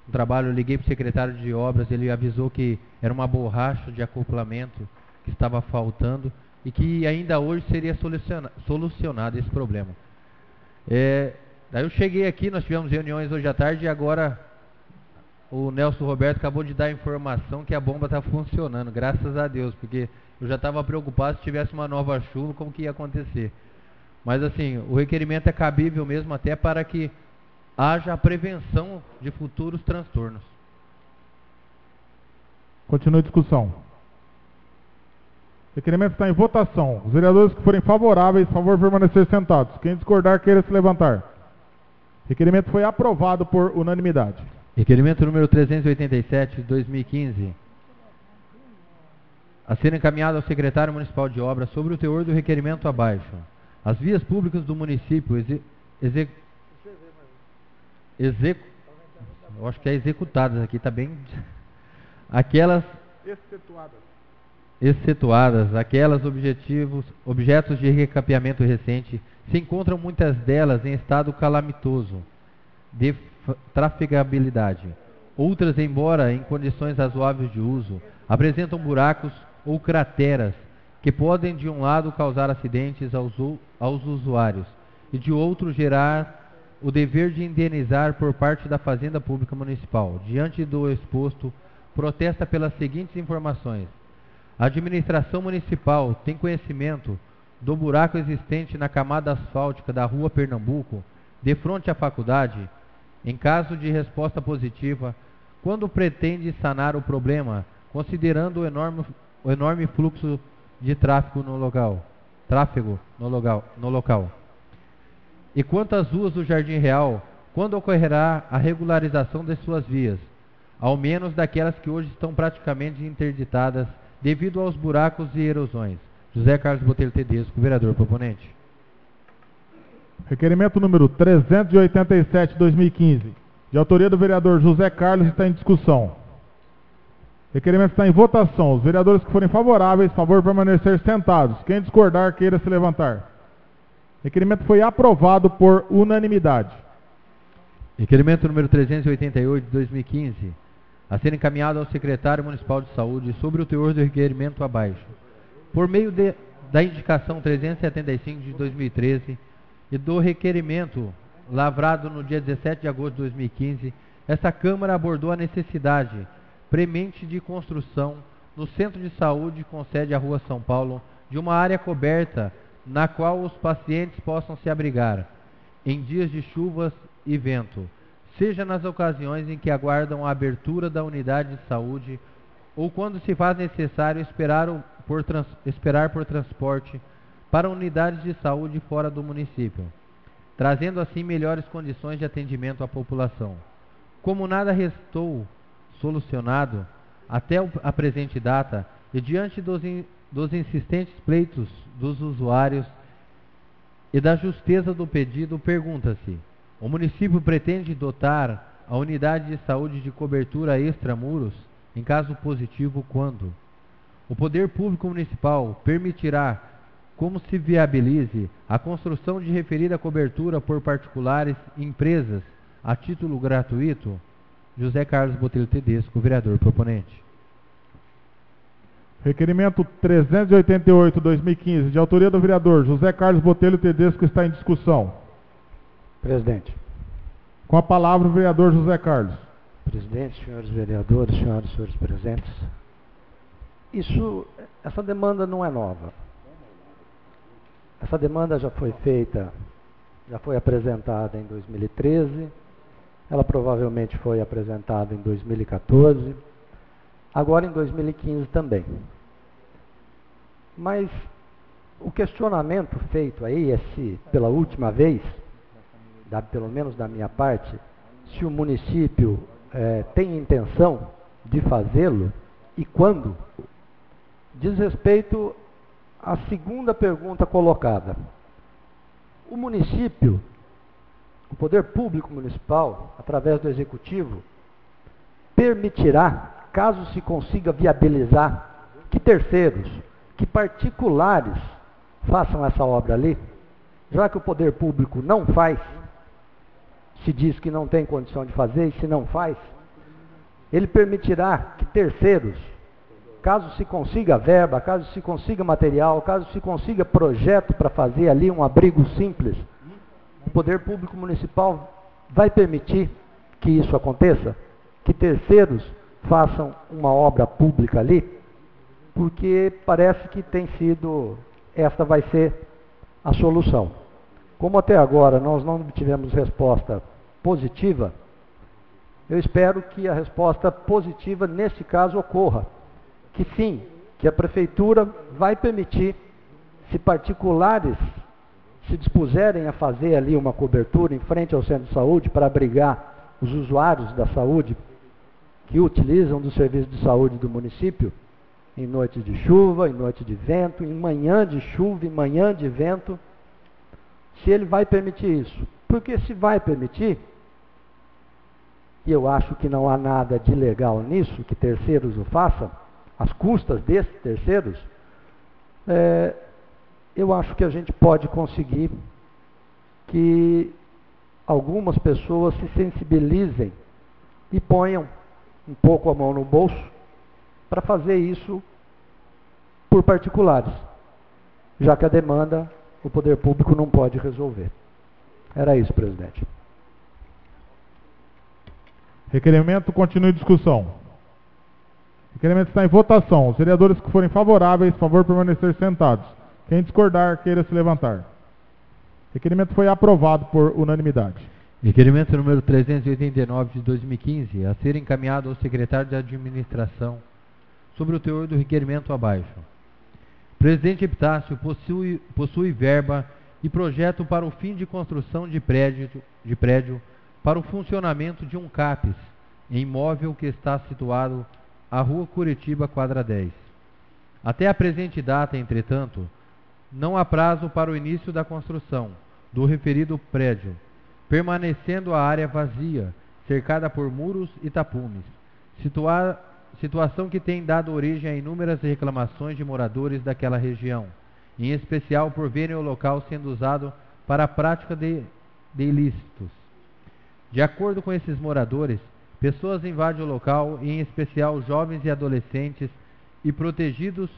um trabalho, eu liguei para o secretário de obras, ele avisou que era uma borracha de acoplamento que estava faltando e que ainda hoje seria solucionado esse problema. Daí eu cheguei aqui, nós tivemos reuniões hoje à tarde e agora o Nelson Roberto acabou de dar a informação que a bomba está funcionando, graças a Deus, porque eu já estava preocupado se tivesse uma nova chuva, como que ia acontecer. Mas assim, o requerimento é cabível mesmo até para que haja a prevenção de futuros transtornos. Continua a discussão. O requerimento está em votação. Os vereadores que forem favoráveis, por favor, permanecer sentados. Quem discordar, queira se levantar. O requerimento foi aprovado por unanimidade. Requerimento número 387 de 2015. A ser encaminhado ao secretário municipal de obras sobre o teor do requerimento abaixo. As vias públicas do município eu acho que é executadas aqui, está bem. Aquelas excetuadas, aquelas objetos de recapeamento recente, se encontram muitas delas em estado calamitoso de trafegabilidade. Outras, embora em condições razoáveis de uso, apresentam buracos ou crateras que podem de um lado causar acidentes aos usuários e de outro gerar o dever de indenizar por parte da Fazenda Pública Municipal. Diante do exposto, protesta pelas seguintes informações. A administração municipal tem conhecimento do buraco existente na camada asfáltica da Rua Pernambuco, de frente à faculdade. Em caso de resposta positiva, quando pretende sanar o problema, considerando o enorme fluxo de tráfego no local. E quanto às ruas do Jardim Real, quando ocorrerá a regularização de suas vias, ao menos daquelas que hoje estão praticamente interditadas devido aos buracos e erosões. José Carlos Botelho Tedesco, vereador proponente. Requerimento número 387 de 2015, de autoria do vereador José Carlos, está em discussão. Requerimento está em votação. Os vereadores que forem favoráveis, favor permanecer sentados. Quem discordar, queira se levantar. Requerimento foi aprovado por unanimidade. Requerimento número 388 de 2015, a ser encaminhado ao secretário municipal de saúde sobre o teor do requerimento abaixo. Por meio da indicação 375 de 2013 e do requerimento lavrado no dia 17 de agosto de 2015, essa Câmara abordou a necessidade premente de construção no Centro de Saúde com sede à Rua São Paulo de uma área coberta na qual os pacientes possam se abrigar em dias de chuvas e vento, seja nas ocasiões em que aguardam a abertura da unidade de saúde ou quando se faz necessário esperar por transporte para unidades de saúde fora do município, trazendo assim melhores condições de atendimento à população. Como nada restou solucionado até a presente data e diante dos insistentes pleitos dos usuários e da justeza do pedido, pergunta-se: o município pretende dotar a unidade de saúde de cobertura extramuros? Em caso positivo, quando? O poder público municipal permitirá como se viabilize a construção de referida cobertura por particulares e empresas a título gratuito? José Carlos Botelho Tedesco, vereador proponente. Requerimento 388, 2015, de autoria do vereador José Carlos Botelho Tedesco, está em discussão. Presidente. Com a palavra o vereador José Carlos. Presidente, senhores vereadores, senhoras e senhores presentes. Essa demanda não é nova. Essa demanda já foi feita, já foi apresentada em 2013, ela provavelmente foi apresentada em 2014, agora em 2015 também. Mas o questionamento feito aí é se, pela última vez, pelo menos da minha parte, se o município tem intenção de fazê-lo e quando. diz respeito à segunda pergunta colocada. O município, o poder público municipal, através do executivo, permitirá, caso se consiga viabilizar, que terceiros, que particulares façam essa obra ali, já que o poder público não faz, se diz que não tem condição de fazer, e se não faz, ele permitirá que terceiros, caso se consiga verba, caso se consiga material, caso se consiga projeto para fazer ali um abrigo simples, o poder público municipal vai permitir que isso aconteça? Que terceiros façam uma obra pública ali? Porque parece que tem sido, esta vai ser a solução. Como até agora nós não tivemos resposta positiva, eu espero que a resposta positiva nesse caso ocorra. Que sim, que a prefeitura vai permitir, se particulares se dispuserem a fazer ali uma cobertura em frente ao centro de saúde para abrigar os usuários da saúde que utilizam do serviço de saúde do município, em noite de chuva, em noite de vento, em manhã de chuva, em manhã de vento, se ele vai permitir isso. Porque se vai permitir, e eu acho que não há nada de legal nisso, que terceiros o façam, às custas desses terceiros, eu acho que a gente pode conseguir que algumas pessoas se sensibilizem e ponham um pouco a mão no bolso para fazer isso por particulares, já que a demanda o poder público não pode resolver. Era isso, presidente. Requerimento continua em discussão. Requerimento está em votação. Os vereadores que forem favoráveis, favor permanecer sentados. Quem discordar, queira se levantar. Requerimento foi aprovado por unanimidade. Requerimento número 389 de 2015, a ser encaminhado ao secretário de administração, sobre o teor do requerimento abaixo. Presidente Epitácio possui verba e projeto para o fim de construção de prédio para o funcionamento de um CAPES, em imóvel que está situado à Rua Curitiba, quadra 10. Até a presente data, entretanto, não há prazo para o início da construção do referido prédio, permanecendo a área vazia, cercada por muros e tapumes, situação que tem dado origem a inúmeras reclamações de moradores daquela região, em especial por verem o local sendo usado para a prática de ilícitos. De acordo com esses moradores, pessoas invadem o local, em especial jovens e adolescentes, e protegidos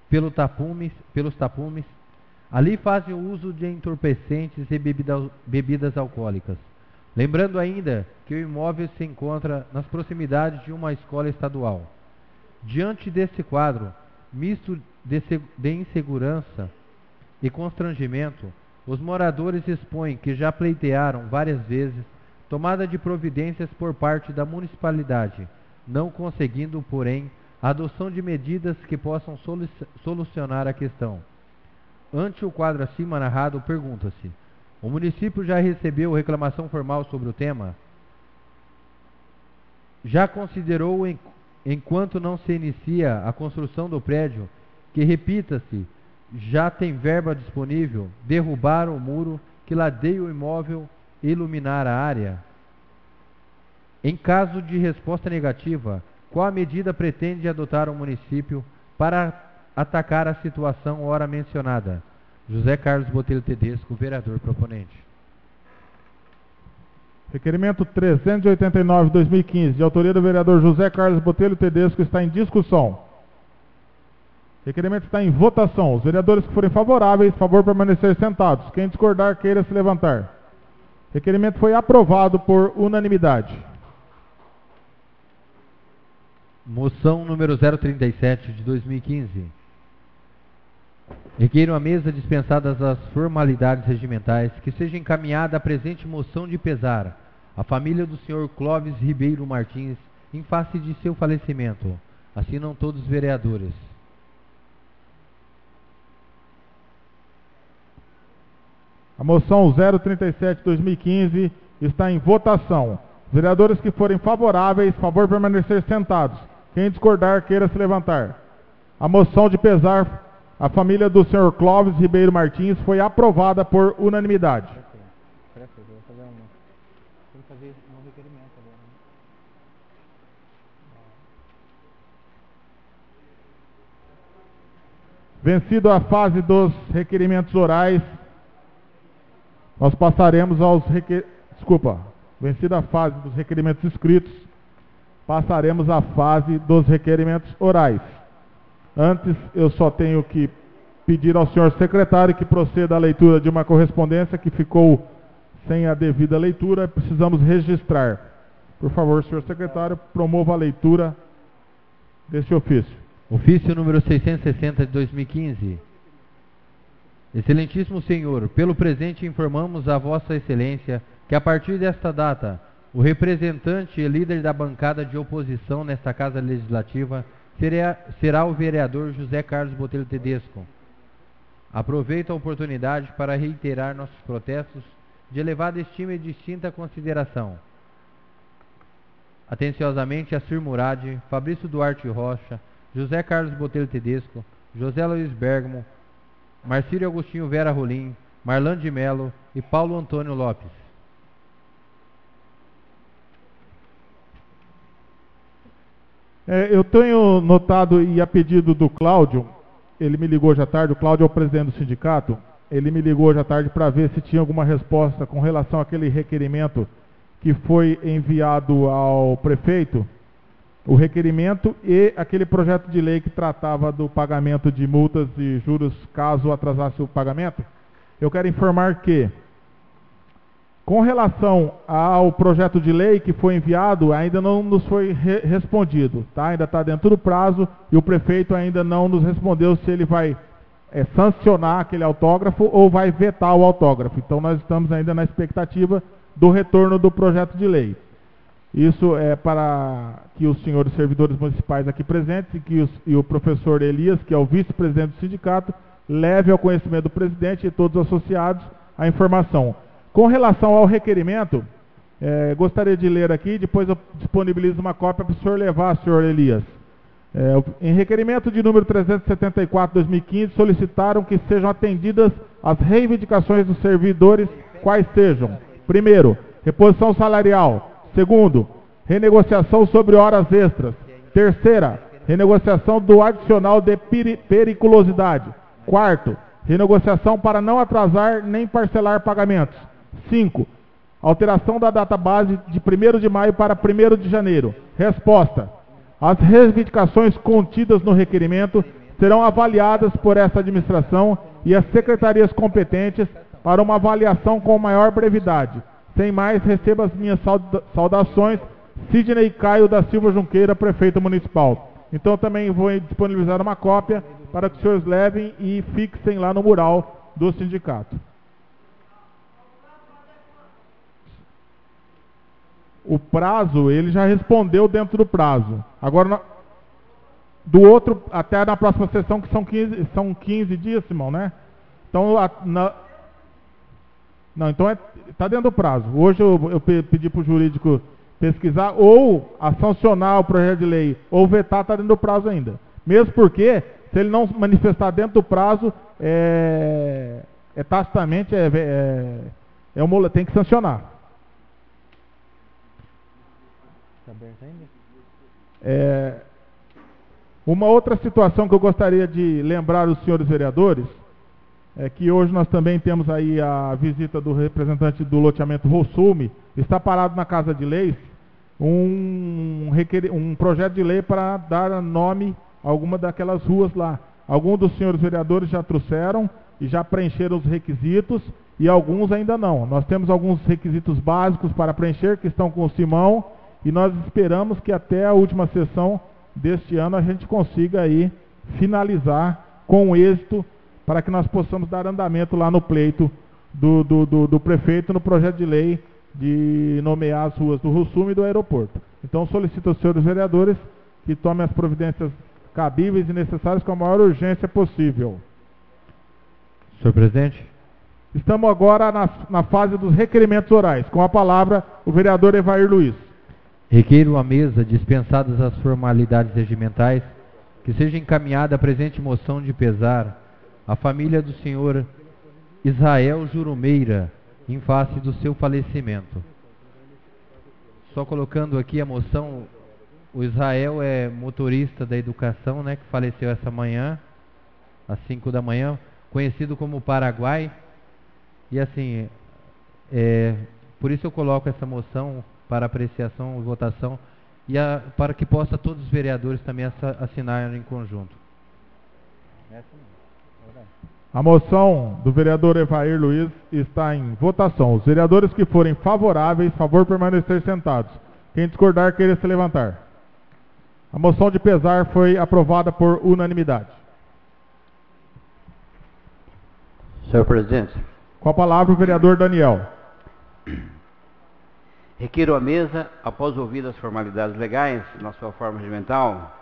pelos tapumes, ali fazem o uso de entorpecentes e bebidas alcoólicas. Lembrando ainda que o imóvel se encontra nas proximidades de uma escola estadual. Diante desse quadro, misto de insegurança e constrangimento, os moradores expõem que já pleitearam várias vezes tomada de providências por parte da municipalidade, não conseguindo, porém, a adoção de medidas que possam solucionar a questão. Ante o quadro acima narrado, pergunta-se: o município já recebeu reclamação formal sobre o tema? Já considerou, enquanto não se inicia a construção do prédio, que, repita-se, já tem verba disponível, derrubar o muro que ladeia o imóvel e iluminar a área? Em caso de resposta negativa, qual a medida pretende adotar o município para atacar a situação ora mencionada? José Carlos Botelho Tedesco, vereador proponente. Requerimento 389 de 2015, de autoria do vereador José Carlos Botelho Tedesco, está em discussão. Requerimento está em votação. Os vereadores que forem favoráveis, favor permanecer sentados. Quem discordar, queira se levantar. Requerimento foi aprovado por unanimidade. Moção número 037 de 2015. Requeiro a mesa, dispensadas as formalidades regimentais, que seja encaminhada a presente moção de pesar à família do senhor Clóvis Ribeiro Martins, em face de seu falecimento. Assinam todos os vereadores. A moção 037 de 2015 está em votação. Os vereadores que forem favoráveis, favor permanecer sentados. Quem discordar, queira se levantar. A moção de pesar à família do senhor Clóvis Ribeiro Martins foi aprovada por unanimidade. Vencido a fase dos requerimentos orais, nós passaremos aos vencida a fase dos requerimentos escritos, passaremos à fase dos requerimentos orais. Antes, eu só tenho que pedir ao senhor secretário que proceda à leitura de uma correspondência que ficou sem a devida leitura, precisamos registrar. Por favor, senhor secretário, promova a leitura deste ofício. Ofício número 660 de 2015. Excelentíssimo senhor, pelo presente informamos a vossa excelência que a partir desta data, o representante e líder da bancada de oposição nesta Casa Legislativa será o vereador José Carlos Botelho Tedesco. Aproveito a oportunidade para reiterar nossos protestos de elevada estima e distinta consideração. Atenciosamente, Assir Murad, Fabrício Duarte Rocha, José Carlos Botelho Tedesco, José Luiz Bergamo, Marcílio Agostinho Vera Rolim, Marlan de Melo e Paulo Antônio Lopes. Eu tenho notado, e a pedido do Cláudio, ele me ligou hoje à tarde, o Cláudio é o presidente do sindicato, ele me ligou hoje à tarde para ver se tinha alguma resposta com relação àquele requerimento que foi enviado ao prefeito, o requerimento e aquele projeto de lei que tratava do pagamento de multas e juros caso atrasasse o pagamento. Eu quero informar que, com relação ao projeto de lei que foi enviado, ainda não nos foi respondido, tá? Ainda está dentro do prazo e o prefeito ainda não nos respondeu se ele vai sancionar aquele autógrafo ou vai vetar o autógrafo. Então nós estamos ainda na expectativa do retorno do projeto de lei. Isso é para que os senhores servidores municipais aqui presentes e o professor Elias, que é o vice-presidente do sindicato, leve ao conhecimento do presidente e todos os associados a informação. Com relação ao requerimento, gostaria de ler aqui, depois eu disponibilizo uma cópia para o senhor levar, senhor Elias. Em requerimento de número 374/2015, solicitaram que sejam atendidas as reivindicações dos servidores, quais sejam: primeiro, reposição salarial; segundo, renegociação sobre horas extras; terceira, renegociação do adicional de periculosidade; quarto, renegociação para não atrasar nem parcelar pagamentos; 5. Alteração da data base de 1º de maio para 1º de janeiro. Resposta: as reivindicações contidas no requerimento serão avaliadas por essa administração e as secretarias competentes para uma avaliação com maior brevidade. Sem mais, receba as minhas saudações, Sidney Caio da Silva Junqueira, prefeito municipal. Então também vou disponibilizar uma cópia para que os senhores levem e fixem lá no mural do sindicato. O prazo, ele já respondeu dentro do prazo. Agora, do outro, até na próxima sessão, que são 15 dias, Simão, né? Então, não, então está dentro do prazo. Hoje eu pedi para o jurídico pesquisar, ou a sancionar o projeto de lei, ou vetar, está dentro do prazo ainda. Mesmo porque, se ele não manifestar dentro do prazo, tacitamente, tem que sancionar. Uma outra situação que eu gostaria de lembrar os senhores vereadores é que hoje nós também temos aí a visita do representante do loteamento Rossume. Está parado na Casa de Leis um projeto de lei para dar nome a alguma daquelas ruas lá. Alguns dos senhores vereadores já trouxeram e já preencheram os requisitos e alguns ainda não. Nós temos alguns requisitos básicos para preencher que estão com o Simão e nós esperamos que até a última sessão deste ano a gente consiga aí finalizar com êxito para que nós possamos dar andamento lá no pleito do prefeito no projeto de lei de nomear as ruas do Rossume e do aeroporto. Então solicito aos senhores vereadores que tomem as providências cabíveis e necessárias com a maior urgência possível. Senhor presidente. Estamos agora na fase dos requerimentos orais. Com a palavra, o vereador Evair Luiz. Requeiro à mesa, dispensadas as formalidades regimentais, que seja encaminhada a presente moção de pesar à família do senhor Israel Jurumeira, em face do seu falecimento. Só colocando aqui a moção, o Israel é motorista da educação, né, que faleceu essa manhã, às 5 da manhã, conhecido como Paraguai. E assim, por isso eu coloco essa moção para apreciação e votação, e para que possa todos os vereadores também assinarem em conjunto. A moção do vereador Evair Luiz está em votação. Os vereadores que forem favoráveis, favor permanecer sentados. Quem discordar, queira se levantar. A moção de pesar foi aprovada por unanimidade. Senhor presidente. Com a palavra o vereador Daniel. Requeiro à mesa, após ouvir as formalidades legais na sua forma regimental,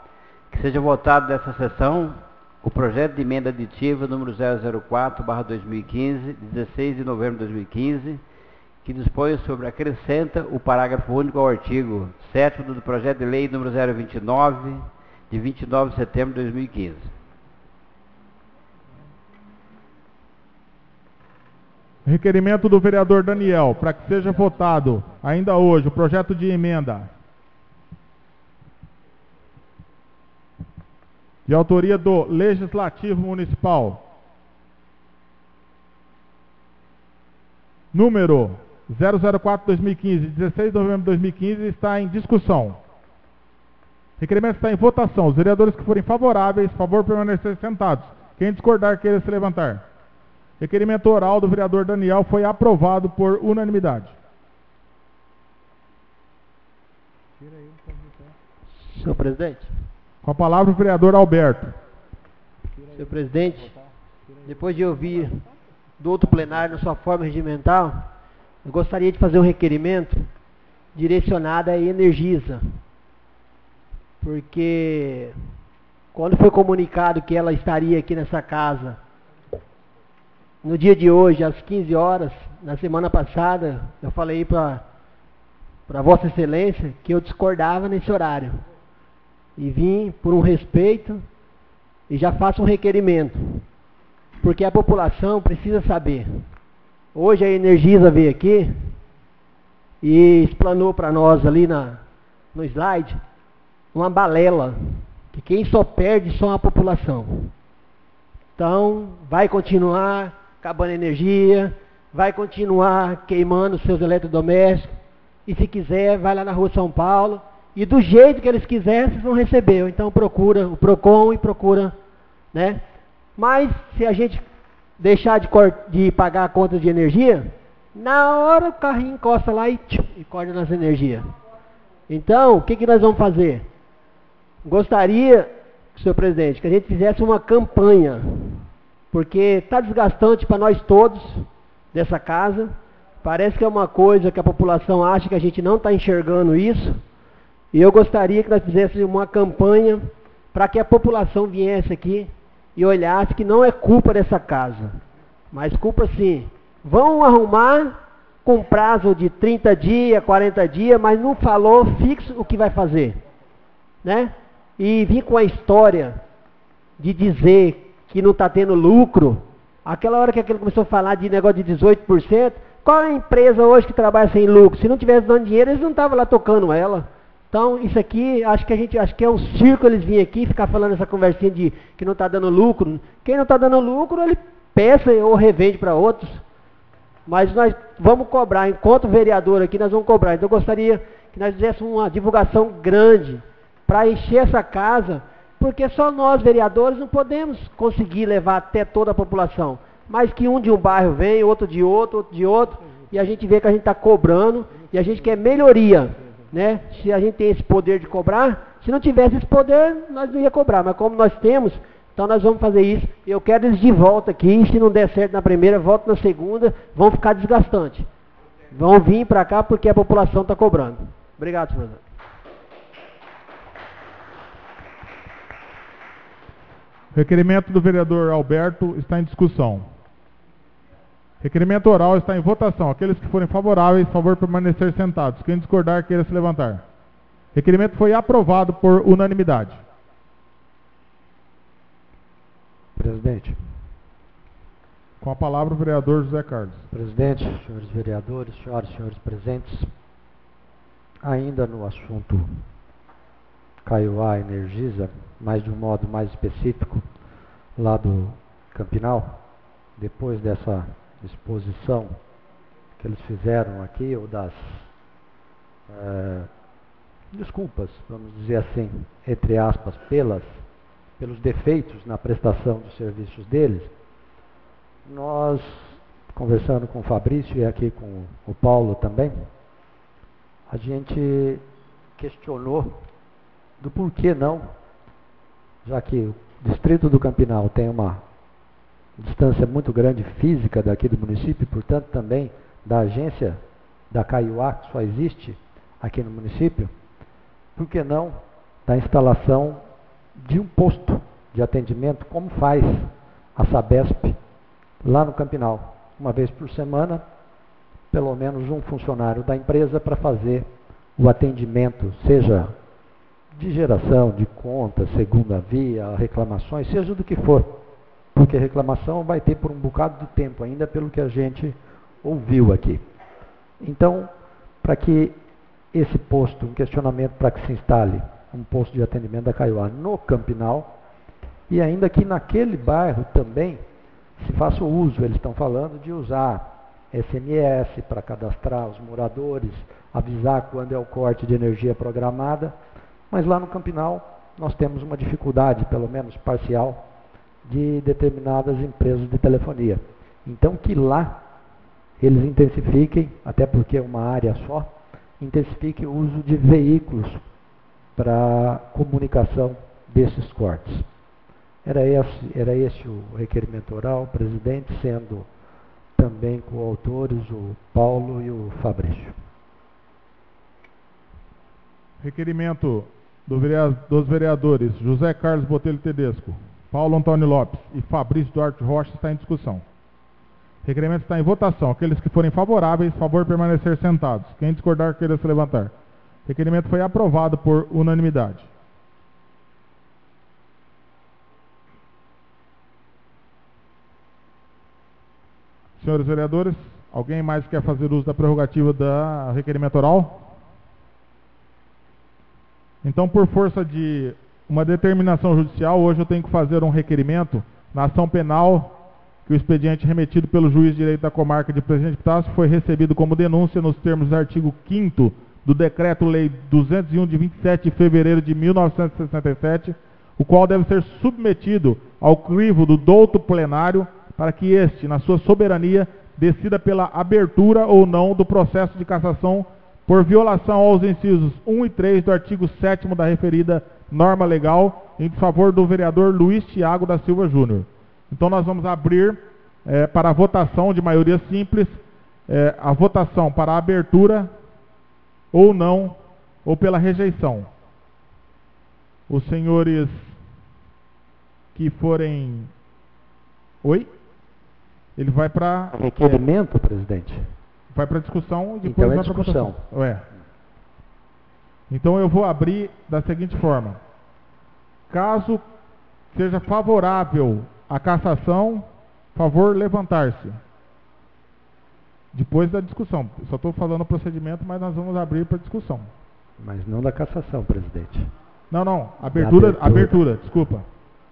que seja votado dessa sessão o projeto de emenda aditiva número 004/2015, 16 de novembro de 2015, que dispõe sobre acrescenta o parágrafo único ao artigo 7º do projeto de lei número 029, de 29 de setembro de 2015. Requerimento do vereador Daniel, para que seja votado ainda hoje o projeto de emenda de autoria do Legislativo Municipal, número 004/2015, 16 de novembro de 2015, está em discussão. Requerimento está em votação. Os vereadores que forem favoráveis, favor permanecer sentados. Quem discordar, queira se levantar. Requerimento oral do vereador Daniel foi aprovado por unanimidade. Senhor presidente. Com a palavra o vereador Alberto. Senhor presidente, depois de ouvir do outro plenário na sua forma regimental, eu gostaria de fazer um requerimento direcionado à Energisa. Porque quando foi comunicado que ela estaria aqui nessa casa, no dia de hoje, às 15 horas, na semana passada, eu falei para Vossa Excelência que eu discordava nesse horário. E vim por um respeito e já faço um requerimento. Porque a população precisa saber. Hoje a Energisa veio aqui e explanou para nós ali no slide uma balela, que quem só perde são a população. Então, vai continuar acabando a energia, vai continuar queimando seus eletrodomésticos, e se quiser, vai lá na Rua São Paulo, e do jeito que eles quiserem, vocês vão receber. Então procura o PROCON e procura, né? Mas se a gente deixar de pagar a conta de energia, na hora o carrinho encosta lá e corta nas energias. Então, o que nós vamos fazer? Gostaria, senhor presidente, que a gente fizesse uma campanha, porque está desgastante para nós todos dessa casa. Parece que é uma coisa que a população acha que a gente não está enxergando isso. E eu gostaria que nós fizéssemos uma campanha para que a população viesse aqui e olhasse que não é culpa dessa casa, mas culpa sim. Vão arrumar com prazo de 30 dias, 40 dias, mas não falou fixo o que vai fazer, né? E vir com a história de dizer que não está tendo lucro. Aquela hora que aquele começou a falar de negócio de 18%, qual é a empresa hoje que trabalha sem lucro? Se não tivesse dando dinheiro, eles não estavam lá tocando ela. Então, isso aqui, acho que é um circo eles virem aqui ficar falando essa conversinha de que não está dando lucro. Quem não está dando lucro, ele peça ou revende para outros. Mas nós vamos cobrar, enquanto vereador aqui, nós vamos cobrar. Então, eu gostaria que nós fizéssemos uma divulgação grande para encher essa casa, porque só nós, vereadores, não podemos conseguir levar até toda a população. Mas que um de um bairro vem, outro de outro, outro de outro, e a gente vê que a gente está cobrando, e a gente quer melhoria, né? Se a gente tem esse poder de cobrar, se não tivesse esse poder, nós não ia cobrar, mas como nós temos, então nós vamos fazer isso. Eu quero eles de volta aqui, e se não der certo na primeira, volta na segunda, vão ficar desgastantes. Vão vir para cá porque a população está cobrando. Obrigado, senhor presidente. Requerimento do vereador Alberto está em discussão. Requerimento oral está em votação. Aqueles que forem favoráveis, favor permanecer sentados. Quem discordar, queira se levantar. Requerimento foi aprovado por unanimidade. Presidente. Com a palavra o vereador José Carlos. Presidente, senhores vereadores, senhoras e senhores presentes, ainda no assunto Kaiowá Energisa, mas de um modo mais específico, lá do Campinal, depois dessa exposição que eles fizeram aqui, ou das desculpas, vamos dizer assim, entre aspas, pelos defeitos na prestação dos serviços deles, nós, conversando com o Fabrício e aqui com o Paulo também, a gente questionou do porquê não, já que o distrito do Campinal tem uma distância muito grande física daqui do município, portanto também da agência da Kaiowá, que só existe aqui no município, por que não da instalação de um posto de atendimento, como faz a Sabesp lá no Campinal, uma vez por semana, pelo menos um funcionário da empresa para fazer o atendimento, seja de geração, de conta, segunda via, reclamações, seja do que for, porque reclamação vai ter por um bocado de tempo ainda, pelo que a gente ouviu aqui. Então, para que esse posto, um questionamento para que se instale um posto de atendimento da Kaiowá no Campinal, e ainda que naquele bairro também se faça o uso, eles estão falando de usar SMS para cadastrar os moradores, avisar quando é o corte de energia programada, mas lá no Campinal nós temos uma dificuldade, pelo menos parcial, de determinadas empresas de telefonia. Então que lá eles intensifiquem, até porque é uma área só, intensifiquem o uso de veículos para comunicação desses cortes. Era esse o requerimento oral, presidente, sendo também coautores o Paulo e o Fabrício. Requerimento dos vereadores José Carlos Botelho Tedesco, Paulo Antônio Lopes e Fabrício Duarte Rocha está em discussão. Requerimento está em votação. Aqueles que forem favoráveis, favor permanecer sentados. Quem discordar, queira se levantar. Requerimento foi aprovado por unanimidade. Senhores vereadores, alguém mais quer fazer uso da prerrogativa da requerimento oral? Então, por força de uma determinação judicial, hoje eu tenho que fazer um requerimento na ação penal que o expediente remetido pelo juiz de direito da comarca de Presidente Epitácio foi recebido como denúncia nos termos do artigo 5º do Decreto-Lei 201 de 27 de fevereiro de 1967, o qual deve ser submetido ao crivo do douto plenário para que este, na sua soberania, decida pela abertura ou não do processo de cassação por violação aos incisos 1 e 3 do artigo 7º da referida norma legal em favor do vereador Luiz Thiago da Silva Júnior. Então nós vamos abrir para a votação de maioria simples, a votação para a abertura ou não, ou pela rejeição. Os senhores que forem... Oi? Ele vai para... Requerimento, presidente? Vai para discussão e depois então vai para discussão. votação. Então eu vou abrir da seguinte forma. Caso seja favorável a cassação, favor levantar-se. Depois da discussão. Só estou falando o procedimento, mas nós vamos abrir para discussão. Mas não da cassação, presidente. Não. Abertura, desculpa.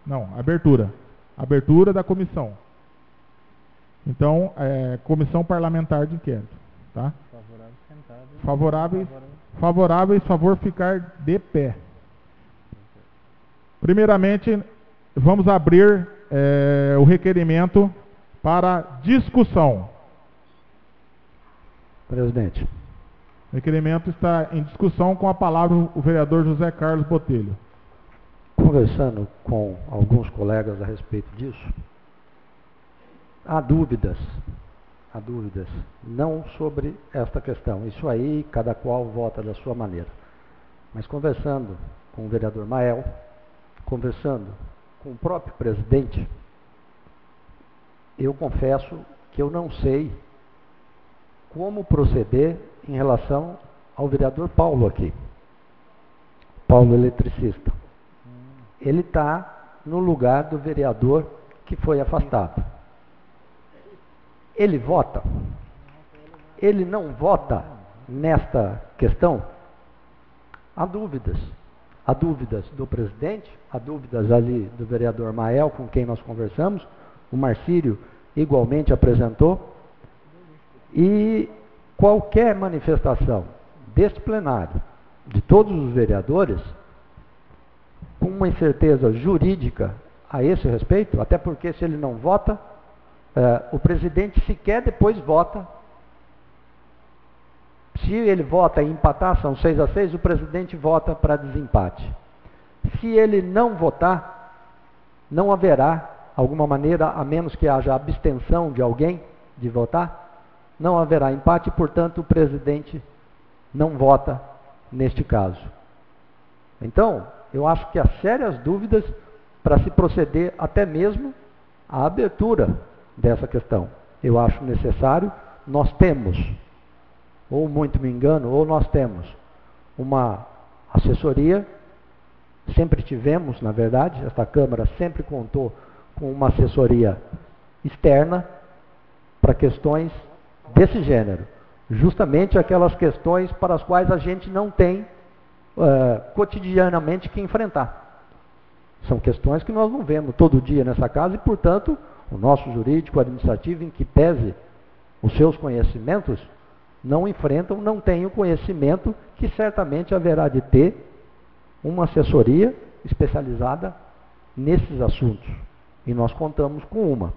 Não, abertura. Abertura da comissão. Então, comissão parlamentar de inquérito. Tá? Favoráveis, favor ficar de pé. Primeiramente, vamos abrir o requerimento para discussão. Presidente. O requerimento está em discussão, com a palavra o vereador José Carlos Botelho. Conversando com alguns colegas a respeito disso, há dúvidas, não sobre esta questão. Isso aí, cada qual vota da sua maneira. Mas conversando com o vereador Mael, conversando com o próprio presidente, eu confesso que eu não sei como proceder em relação ao vereador Paulo aqui. Paulo eletricista. Ele está no lugar do vereador que foi afastado. Ele vota? Ele não vota nesta questão? Há dúvidas. Há dúvidas do presidente, há dúvidas ali do vereador Mael, com quem nós conversamos, o Marcílio igualmente apresentou, e qualquer manifestação deste plenário, de todos os vereadores, com uma incerteza jurídica a esse respeito, até porque se ele não vota, o presidente sequer depois vota. Se ele vota em empatar, são 6-6, o presidente vota para desempate. Se ele não votar, não haverá alguma maneira, a menos que haja abstenção de alguém de votar, não haverá empate, portanto o presidente não vota neste caso. Então, eu acho que há sérias dúvidas para se proceder até mesmo à abertura dessa questão. Eu acho necessário, nós temos, ou muito me engano, ou nós temos uma assessoria, sempre tivemos, na verdade, esta Câmara sempre contou com uma assessoria externa para questões desse gênero. Justamente aquelas questões para as quais a gente não tem cotidianamente que enfrentar. São questões que nós não vemos todo dia nessa casa e, portanto, o nosso jurídico administrativo, em que pese os seus conhecimentos, não enfrentam, não têm o conhecimento que certamente haverá de ter uma assessoria especializada nesses assuntos. E nós contamos com uma.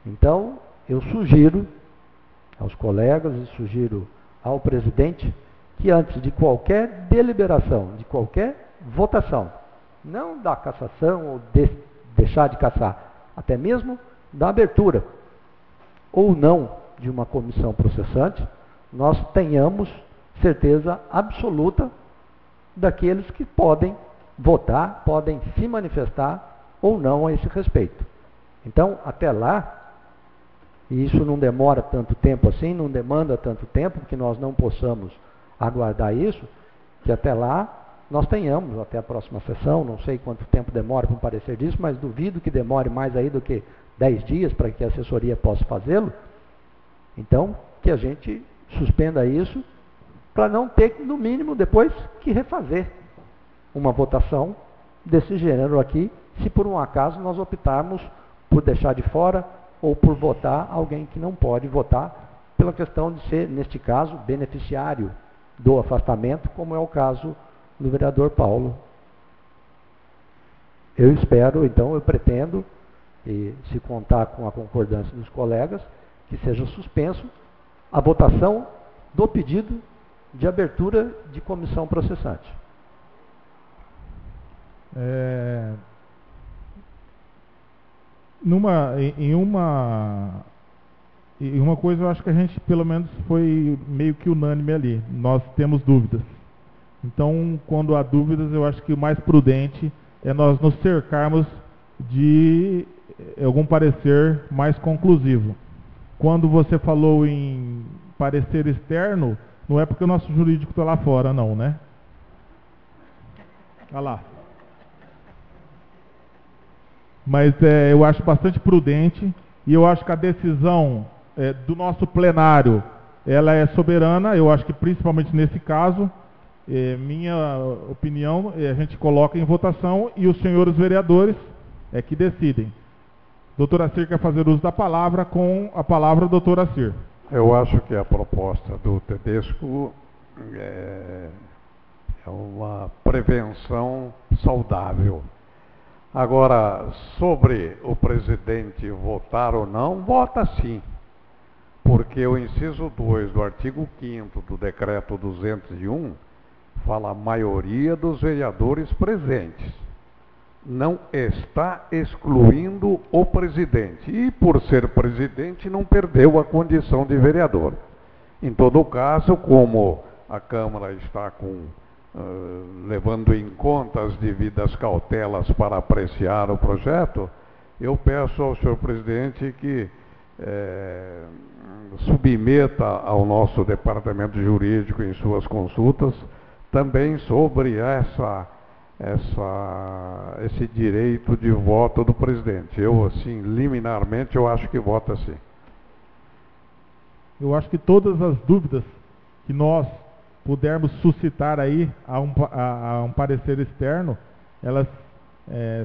Então, eu sugiro aos colegas e sugiro ao presidente que antes de qualquer deliberação, de qualquer votação, não da cassação ou deixar de cassar, até mesmo da abertura ou não de uma comissão processante, nós tenhamos certeza absoluta daqueles que podem votar, podem se manifestar ou não a esse respeito. Então, até lá, e isso não demora tanto tempo assim, não demanda tanto tempo, que nós não possamos aguardar isso, que até lá nós tenhamos, até a próxima sessão, não sei quanto tempo demora para um parecer disso, mas duvido que demore mais aí do que 10 dias para que a assessoria possa fazê-lo. Então, que a gente suspenda isso, para não ter, no mínimo, depois que refazer uma votação desse gênero aqui, se por um acaso nós optarmos por deixar de fora ou por votar alguém que não pode votar, pela questão de ser, neste caso, beneficiário do afastamento, como é o caso do vereador Paulo. Eu espero, então, eu pretendo, e se contar com a concordância dos colegas, que seja suspenso a votação do pedido de abertura de comissão processante. Em uma coisa eu acho que a gente pelo menos foi meio que unânime ali, nós temos dúvidas. Então, quando há dúvidas, eu acho que o mais prudente é nós nos cercarmos de algum parecer mais conclusivo. Quando você falou em parecer externo, não é porque o nosso jurídico está lá fora, não, né? Olha lá. Mas eu acho bastante prudente e eu acho que a decisão do nosso plenário, ela é soberana. Eu acho que principalmente nesse caso, minha opinião, a gente coloca em votação e os senhores vereadores é que decidem. Doutor Assir quer fazer uso da palavra, com a palavra doutor Assir. Eu acho que a proposta do Tedesco é uma prevenção saudável. Agora, sobre o presidente votar ou não, vota sim. Porque o inciso 2 do artigo 5º do decreto 201 fala a maioria dos vereadores presentes. Não está excluindo o presidente. E por ser presidente não perdeu a condição de vereador. Em todo caso, como a Câmara está levando em conta as devidas cautelas para apreciar o projeto, eu peço ao senhor presidente que submeta ao nosso departamento jurídico em suas consultas também sobre esse direito de voto do presidente. Eu, assim, liminarmente, eu acho que voto assim. Eu acho que todas as dúvidas que nós pudermos suscitar aí a um parecer externo, elas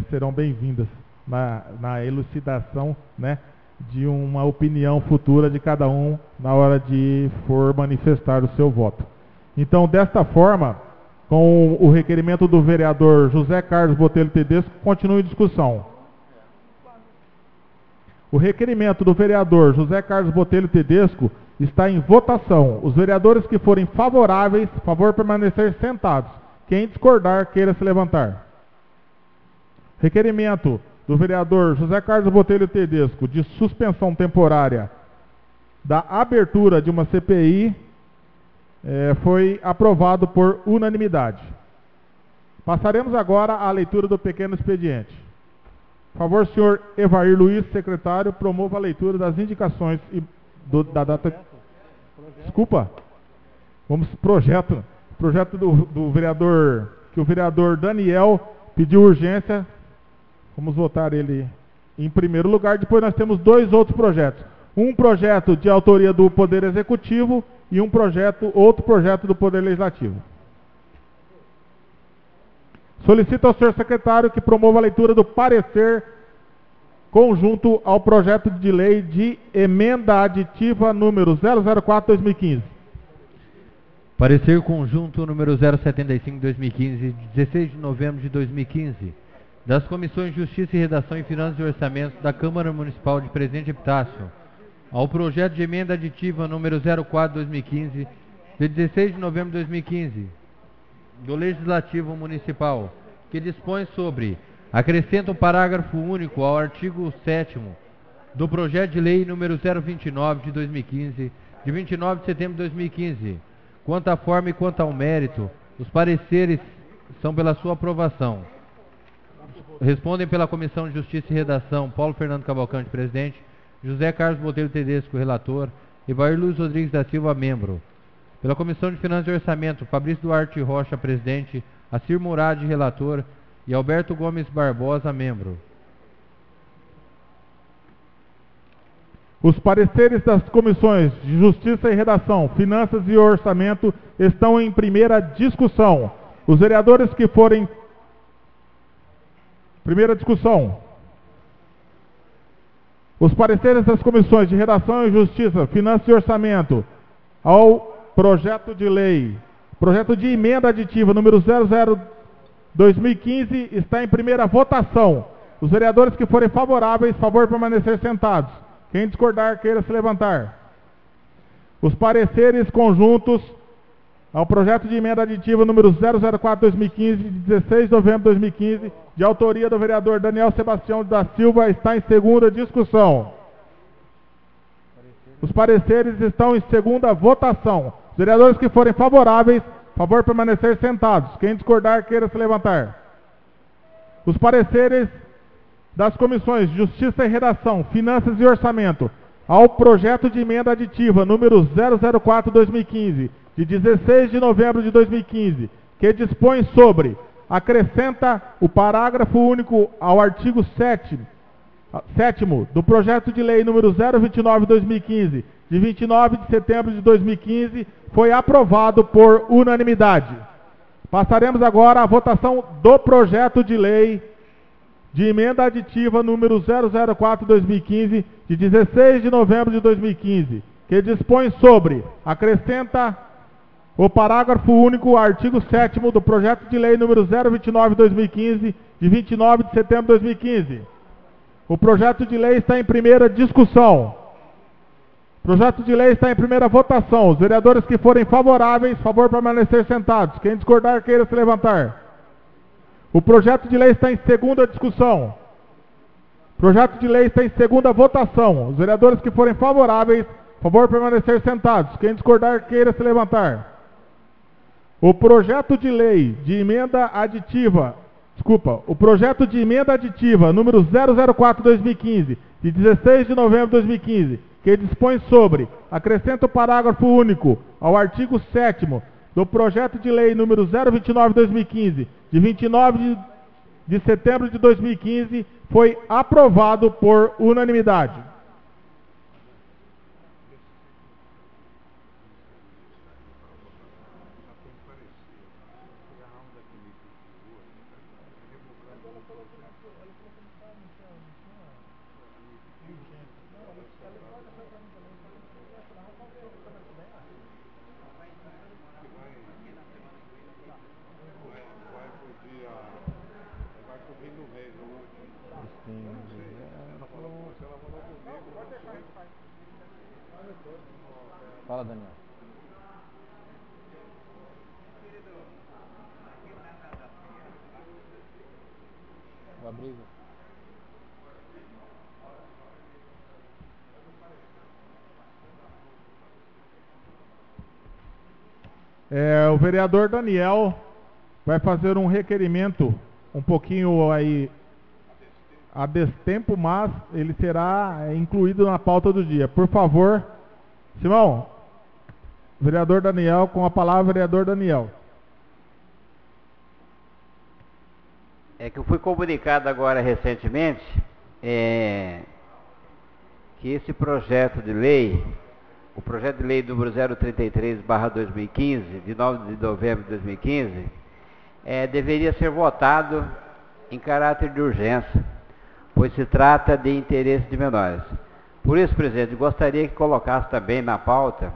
serão bem-vindas na elucidação, né, de uma opinião futura de cada um na hora de for manifestar o seu voto. Então, desta forma, com o requerimento do vereador José Carlos Botelho Tedesco, continua em discussão. O requerimento do vereador José Carlos Botelho Tedesco está em votação. Os vereadores que forem favoráveis, favor permanecer sentados. Quem discordar, queira se levantar. Requerimento do vereador José Carlos Botelho Tedesco de suspensão temporária da abertura de uma CPI foi aprovado por unanimidade. Passaremos agora à leitura do pequeno expediente. Por favor, senhor Evair Luiz, secretário, promova a leitura das indicações da data... Desculpa. Vamos projeto do vereador, que o vereador Daniel pediu urgência. Vamos votar ele em primeiro lugar. Depois nós temos dois outros projetos. Um projeto de autoria do Poder Executivo e outro projeto do Poder Legislativo. Solicito ao senhor secretário que promova a leitura do parecer conjunto ao projeto de lei de emenda aditiva número 004/2015. Parecer conjunto número 075/2015, de 16 de novembro de 2015, das Comissões de Justiça e Redação e Finanças e Orçamento da Câmara Municipal de Presidente Epitácio, ao projeto de emenda aditiva número 04/2015, de 16 de novembro de 2015, do Legislativo Municipal, que dispõe sobre: acrescenta um parágrafo único ao artigo 7º do projeto de lei número 029 de 2015, de 29 de setembro de 2015. Quanto à forma e quanto ao mérito, os pareceres são pela sua aprovação. Respondem pela Comissão de Justiça e Redação Paulo Fernando Cavalcante, presidente; José Carlos Botelho Tedesco, relator; Evair Luiz Rodrigues da Silva, membro. Pela Comissão de Finanças e Orçamento, Fabrício Duarte Rocha, presidente; Acir Murad, relator; e Alberto Gomes Barbosa, membro. Os pareceres das Comissões de Justiça e Redação, Finanças e Orçamento estão em primeira discussão. Os vereadores que forem... Primeira discussão. Os pareceres das Comissões de Redação e Justiça, Finanças e Orçamento ao projeto de lei, projeto de emenda aditiva número 00/2015 está em primeira votação. Os vereadores que forem favoráveis, favor permanecer sentados. Quem discordar, queira se levantar. Os pareceres conjuntos ao projeto de emenda aditiva número 004/2015, de 16 de novembro de 2015, de autoria do vereador Daniel Sebastião da Silva, está em segunda discussão. Os pareceres estão em segunda votação. Os vereadores que forem favoráveis, favor permanecer sentados. Quem discordar, queira se levantar. Os pareceres das Comissões de Justiça e Redação, Finanças e Orçamento ao projeto de emenda aditiva número 004/2015, de 16 de novembro de 2015, que dispõe sobre: acrescenta o parágrafo único ao artigo 7º do projeto de lei número 029/2015, de 29 de setembro de 2015, foi aprovado por unanimidade. Passaremos agora à votação do projeto de lei de emenda aditiva número 004/2015, de 16 de novembro de 2015, que dispõe sobre: acrescenta o parágrafo único ao artigo 7º do projeto de lei número 029/2015, de 29 de setembro de 2015. O projeto de lei está em primeira discussão. O projeto de lei está em primeira votação. Os vereadores que forem favoráveis, favor permanecer sentados. Quem discordar, queira se levantar. O projeto de lei está em segunda discussão. O projeto de lei está em segunda votação. Os vereadores que forem favoráveis, favor permanecer sentados. Quem discordar, queira se levantar. O projeto de lei de emenda aditiva, o projeto de emenda aditiva número 004/2015, de 16 de novembro de 2015, que dispõe sobre: acrescenta o parágrafo único ao artigo 7º do projeto de lei número 029/2015, de 29 de setembro de 2015, foi aprovado por unanimidade. Fala, Daniel. O abrigo. O vereador Daniel vai fazer um requerimento um pouquinho aí a destempo, mas ele será incluído na pauta do dia. Por favor, Simão, vereador Daniel, com a palavra, vereador Daniel. É que eu fui comunicado agora recentemente que esse projeto de lei, o projeto de lei número 033/2015, de 9 de novembro de 2015, deveria ser votado em caráter de urgência, pois se trata de interesse de menores. Por isso, presidente, gostaria que colocasse também na pauta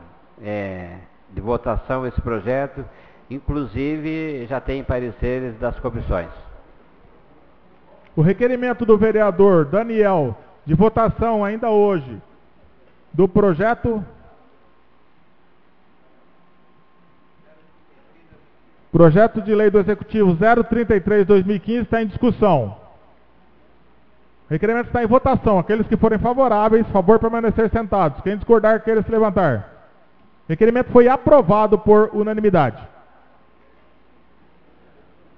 de votação esse projeto, inclusive já tem pareceres das comissões. O requerimento do vereador Daniel de votação ainda hoje do projeto de lei do Executivo 033/2015 está em discussão. O requerimento está em votação. Aqueles que forem favoráveis, favor permanecer sentados. Quem discordar, queira se levantar. O requerimento foi aprovado por unanimidade.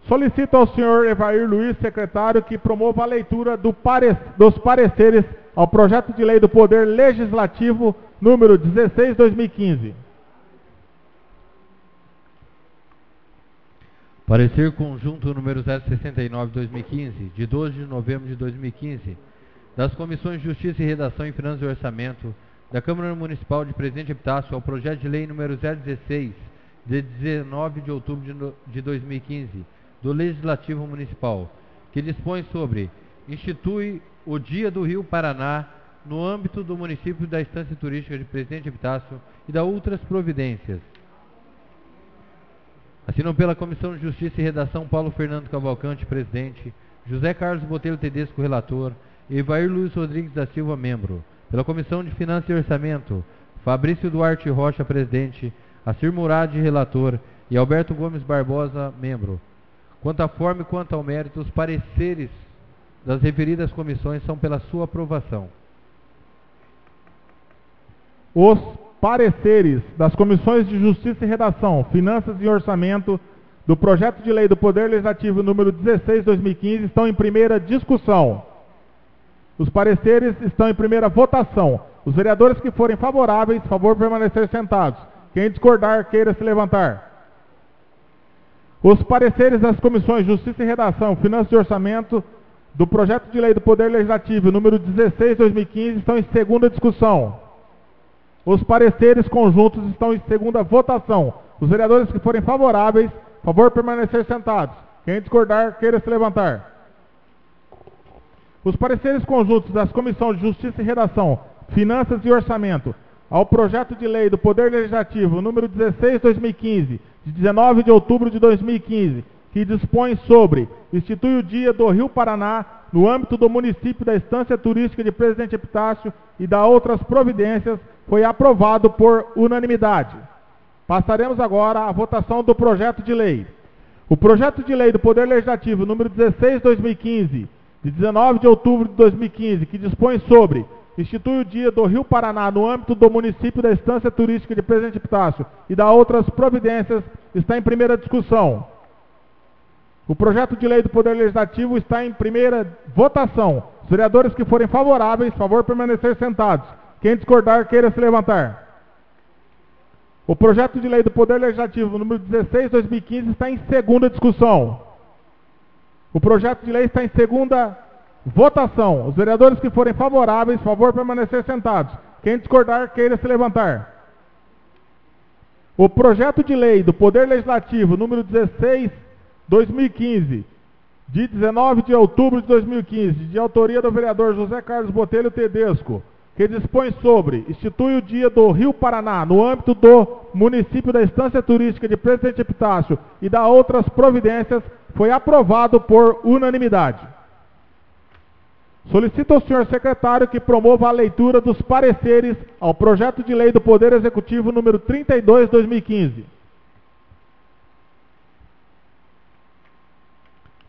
Solicito ao senhor Evair Luiz, secretário, que promova a leitura dos pareceres ao projeto de lei do Poder Legislativo número 16/2015. Parecer conjunto número 069/2015, de 12 de novembro de 2015, das Comissões de Justiça e Redação em Finanças e Orçamento da Câmara Municipal de Presidente Epitácio ao projeto de lei número 016, de 19 de outubro de 2015, do Legislativo Municipal, que dispõe sobre institui o Dia do Rio Paraná no âmbito do município da Estância Turística de Presidente Epitácio e da outras providências. Assinam pela Comissão de Justiça e Redação Paulo Fernando Cavalcante, presidente, José Carlos Botelho Tedesco, relator, e Evair Luiz Rodrigues da Silva, membro. Pela Comissão de Finanças e Orçamento, Fabrício Duarte Rocha, presidente, Assir Murad, relator, e Alberto Gomes Barbosa, membro. Quanto à forma e quanto ao mérito, os pareceres das referidas comissões são pela sua aprovação. Os pareceres das Comissões de Justiça e Redação, Finanças e Orçamento do projeto de lei do Poder Legislativo número 16/2015 estão em primeira discussão. Os pareceres estão em primeira votação. Os vereadores que forem favoráveis, favor permanecer sentados. Quem discordar, queira se levantar. Os pareceres das Comissões de Justiça e Redação, Finanças e Orçamento do projeto de lei do Poder Legislativo número 16/2015 estão em segunda discussão. Os pareceres conjuntos estão em segunda votação. Os vereadores que forem favoráveis, favor permanecer sentados. Quem discordar, queira se levantar. Os pareceres conjuntos das Comissões de Justiça e Redação, Finanças e Orçamento, ao projeto de lei do Poder Legislativo número 16/2015, de 19 de outubro de 2015, que dispõe sobre institui o Dia do Rio Paraná no âmbito do município da Estância Turística de Presidente Epitácio e da outras providências, foi aprovado por unanimidade. Passaremos agora à votação do projeto de lei. O projeto de lei do Poder Legislativo número 16/2015, de 19 de outubro de 2015, que dispõe sobre institui o Dia do Rio Paraná no âmbito do município da Estância Turística de Presidente Epitácio e da outras providências, está em primeira discussão. O projeto de lei do Poder Legislativo está em primeira votação. Os vereadores que forem favoráveis, favor permanecer sentados. Quem discordar, queira se levantar. O projeto de lei do Poder Legislativo número 16/2015 está em segunda discussão. O projeto de lei está em segunda votação. Os vereadores que forem favoráveis, favor permanecer sentados. Quem discordar, queira se levantar. O projeto de lei do Poder Legislativo número 16/2015, de 19 de outubro de 2015, de autoria do vereador José Carlos Botelho Tedesco, que dispõe sobre, institui o Dia do Rio Paraná, no âmbito do município da Estância Turística de Presidente Epitácio e da outras providências, foi aprovado por unanimidade. Solicito ao senhor secretário que promova a leitura dos pareceres ao projeto de lei do Poder Executivo número 32/2015.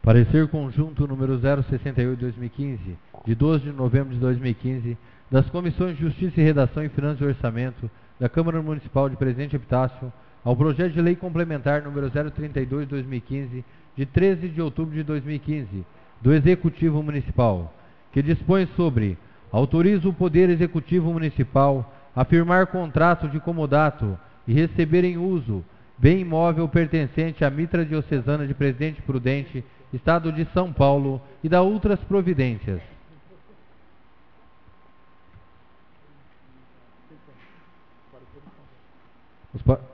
Parecer conjunto número 068/2015, de 12 de novembro de 2015, das Comissões de Justiça e Redação e Finanças e Orçamento da Câmara Municipal de Presidente Epitácio ao projeto de lei complementar número 032/2015, de 13 de outubro de 2015, do Executivo Municipal, que dispõe sobre: autoriza o Poder Executivo Municipal a firmar contrato de comodato e receber em uso bem imóvel pertencente à Mitra Diocesana de Presidente Prudente, Estado de São Paulo, e da outras providências.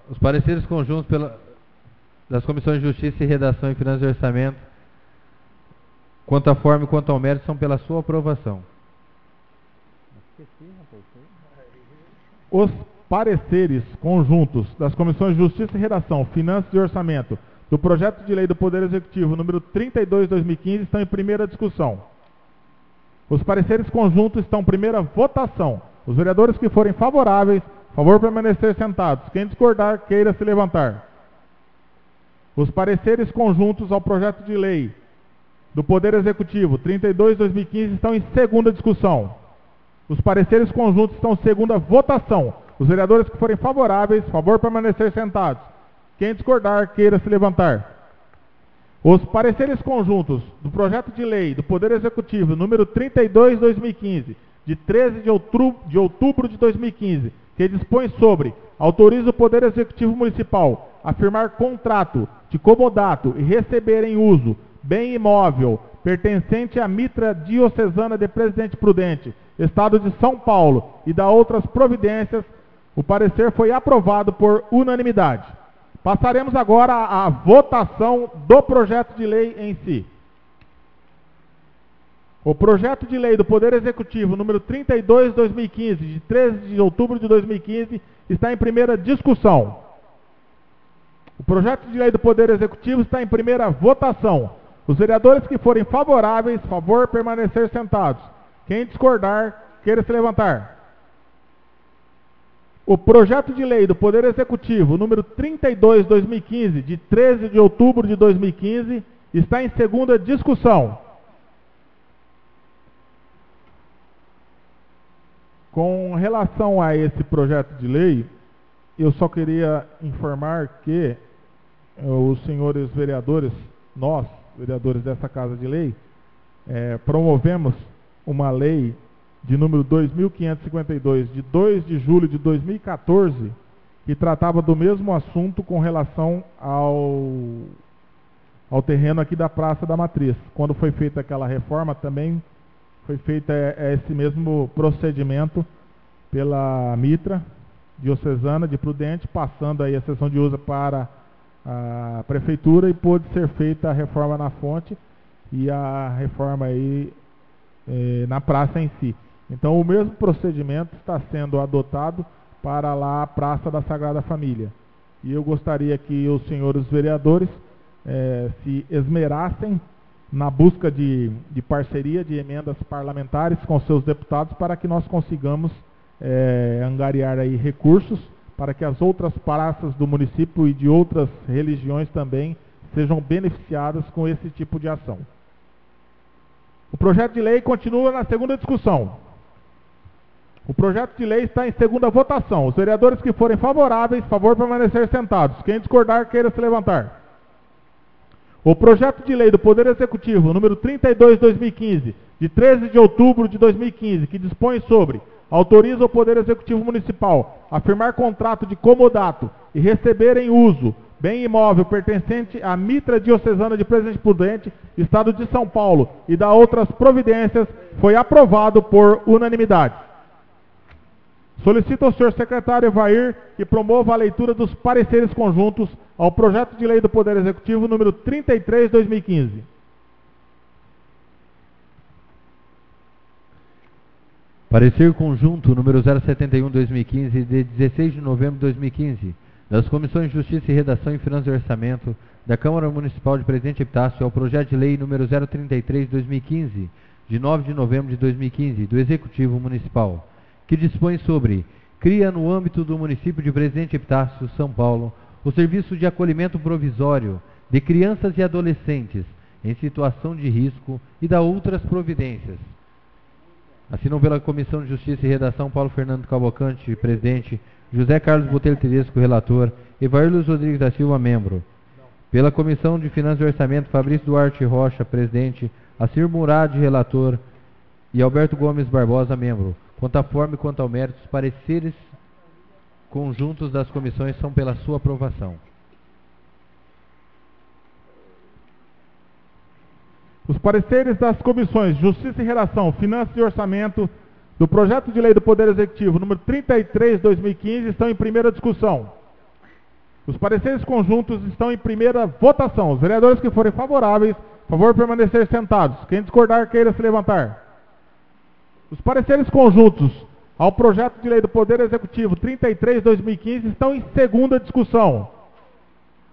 Os pareceres conjuntos das Comissões de Justiça e Redação e Finanças e Orçamento, quanto à forma e quanto ao mérito, são pela sua aprovação. Os pareceres conjuntos das Comissões de Justiça e Redação, Finanças e Orçamento do projeto de lei do Poder Executivo número 32/2015 estão em primeira discussão. Os pareceres conjuntos estão em primeira votação. Os vereadores que forem favoráveis, favor permanecer sentados. Quem discordar, queira se levantar. Os pareceres conjuntos ao projeto de lei do Poder Executivo 32/2015 estão em segunda discussão. Os pareceres conjuntos estão em segunda votação. Os vereadores que forem favoráveis, favor permanecer sentados. Quem discordar, queira se levantar. Os pareceres conjuntos do projeto de lei do Poder Executivo número 32/2015, de 13 de outubro de 2015, que dispõe sobre: autoriza o Poder Executivo Municipal a firmar contrato de comodato e receber em uso bem imóvel pertencente à Mitra Diocesana de Presidente Prudente, Estado de São Paulo, e da outras providências. O parecer foi aprovado por unanimidade. Passaremos agora à votação do projeto de lei em si. O projeto de lei do Poder Executivo número 32/2015, de 13 de outubro de 2015, está em primeira discussão. O projeto de lei do Poder Executivo está em primeira votação. Os vereadores que forem favoráveis, favor permanecer sentados. Quem discordar, queira se levantar. O projeto de lei do Poder Executivo número 32/2015, de 13 de outubro de 2015, está em segunda discussão. Com relação a esse projeto de lei, eu só queria informar que os senhores vereadores, nós, vereadores dessa Casa de Lei, promovemos uma lei de número 2.552, de 2 de julho de 2014, que tratava do mesmo assunto com relação ao terreno aqui da Praça da Matriz. Quando foi feita aquela reforma, também foi feito esse mesmo procedimento pela Mitra Diocesana de Prudente, passando aí a sessão de uso para a Prefeitura, e pôde ser feita a reforma na fonte e a reforma aí na praça em si. Então o mesmo procedimento está sendo adotado para lá a Praça da Sagrada Família. E eu gostaria que os senhores vereadores se esmerassem na busca de parceria, de emendas parlamentares com seus deputados, para que nós consigamos angariar aí recursos para que as outras praças do município e de outras religiões também sejam beneficiadas com esse tipo de ação. O projeto de lei continua na segunda discussão. O projeto de lei está em segunda votação. Os vereadores que forem favoráveis, favor permanecer sentados. Quem discordar, queira se levantar. O projeto de lei do Poder Executivo, número 32/2015, de 13 de outubro de 2015, que dispõe sobre: autoriza o Poder Executivo Municipal a firmar contrato de comodato e receber em uso bem imóvel pertencente à Mitra Diocesana de Presidente Prudente, Estado de São Paulo, e da outras providências, foi aprovado por unanimidade. Solicito ao senhor secretário Evair que promova a leitura dos pareceres conjuntos ao projeto de lei do Poder Executivo número 33/2015. Parecer conjunto número 071/2015 de 16 de novembro de 2015 das Comissões de Justiça e Redação e Finanças e Orçamento da Câmara Municipal de Presidente Epitácio ao projeto de lei número 033/2015 de 9 de novembro de 2015 do Executivo Municipal, que dispõe sobre: cria no âmbito do município de Presidente Epitácio, São Paulo, o serviço de acolhimento provisório de crianças e adolescentes em situação de risco e da outras providências. Assinam pela Comissão de Justiça e Redação Paulo Fernando Cavalcante, presidente, José Carlos Botelho Tedesco, relator, Evair Luiz Rodrigues da Silva, membro. Pela Comissão de Finanças e Orçamento, Fabrício Duarte Rocha, presidente, Assir Murad, relator, e Alberto Gomes Barbosa, membro. Quanto à forma e quanto ao mérito, os pareceres conjuntos das comissões são pela sua aprovação. Os pareceres das comissões Justiça e Redação, Finanças e Orçamento do projeto de lei do Poder Executivo número 33/2015 estão em primeira discussão. Os pareceres conjuntos estão em primeira votação. Os vereadores que forem favoráveis, favor permanecer sentados. Quem discordar, queira se levantar. Os pareceres conjuntos ao projeto de lei do Poder Executivo 33/2015 estão em segunda discussão.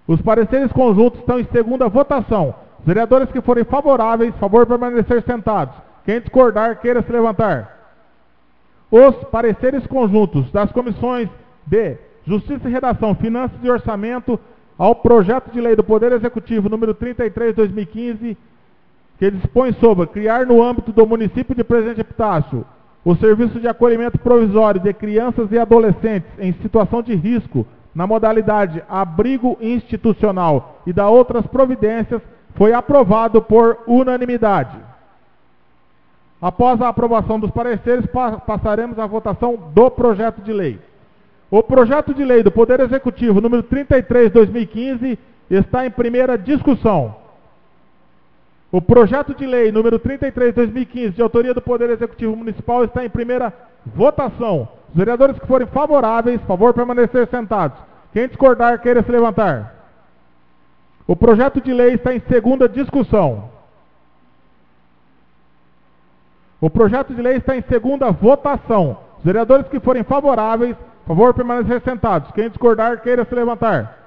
Os pareceres conjuntos estão em segunda votação. Os vereadores que forem favoráveis, favor permanecer sentados. Quem discordar, queira se levantar. Os pareceres conjuntos das comissões de Justiça e Redação, Finanças e Orçamento ao projeto de lei do Poder Executivo número 33/2015, que dispõe sobre criar no âmbito do município de Presidente Epitácio o serviço de acolhimento provisório de crianças e adolescentes em situação de risco na modalidade abrigo institucional e da outras providências, foi aprovado por unanimidade. Após a aprovação dos pareceres, passaremos à votação do projeto de lei. O projeto de lei do Poder Executivo número 33/2015 está em primeira discussão. O projeto de lei número 33/2015, de autoria do Poder Executivo Municipal, está em primeira votação. Os vereadores que forem favoráveis, favor permanecer sentados. Quem discordar, queira se levantar. O projeto de lei está em segunda discussão. O projeto de lei está em segunda votação. Os vereadores que forem favoráveis, favor permanecer sentados. Quem discordar, queira se levantar.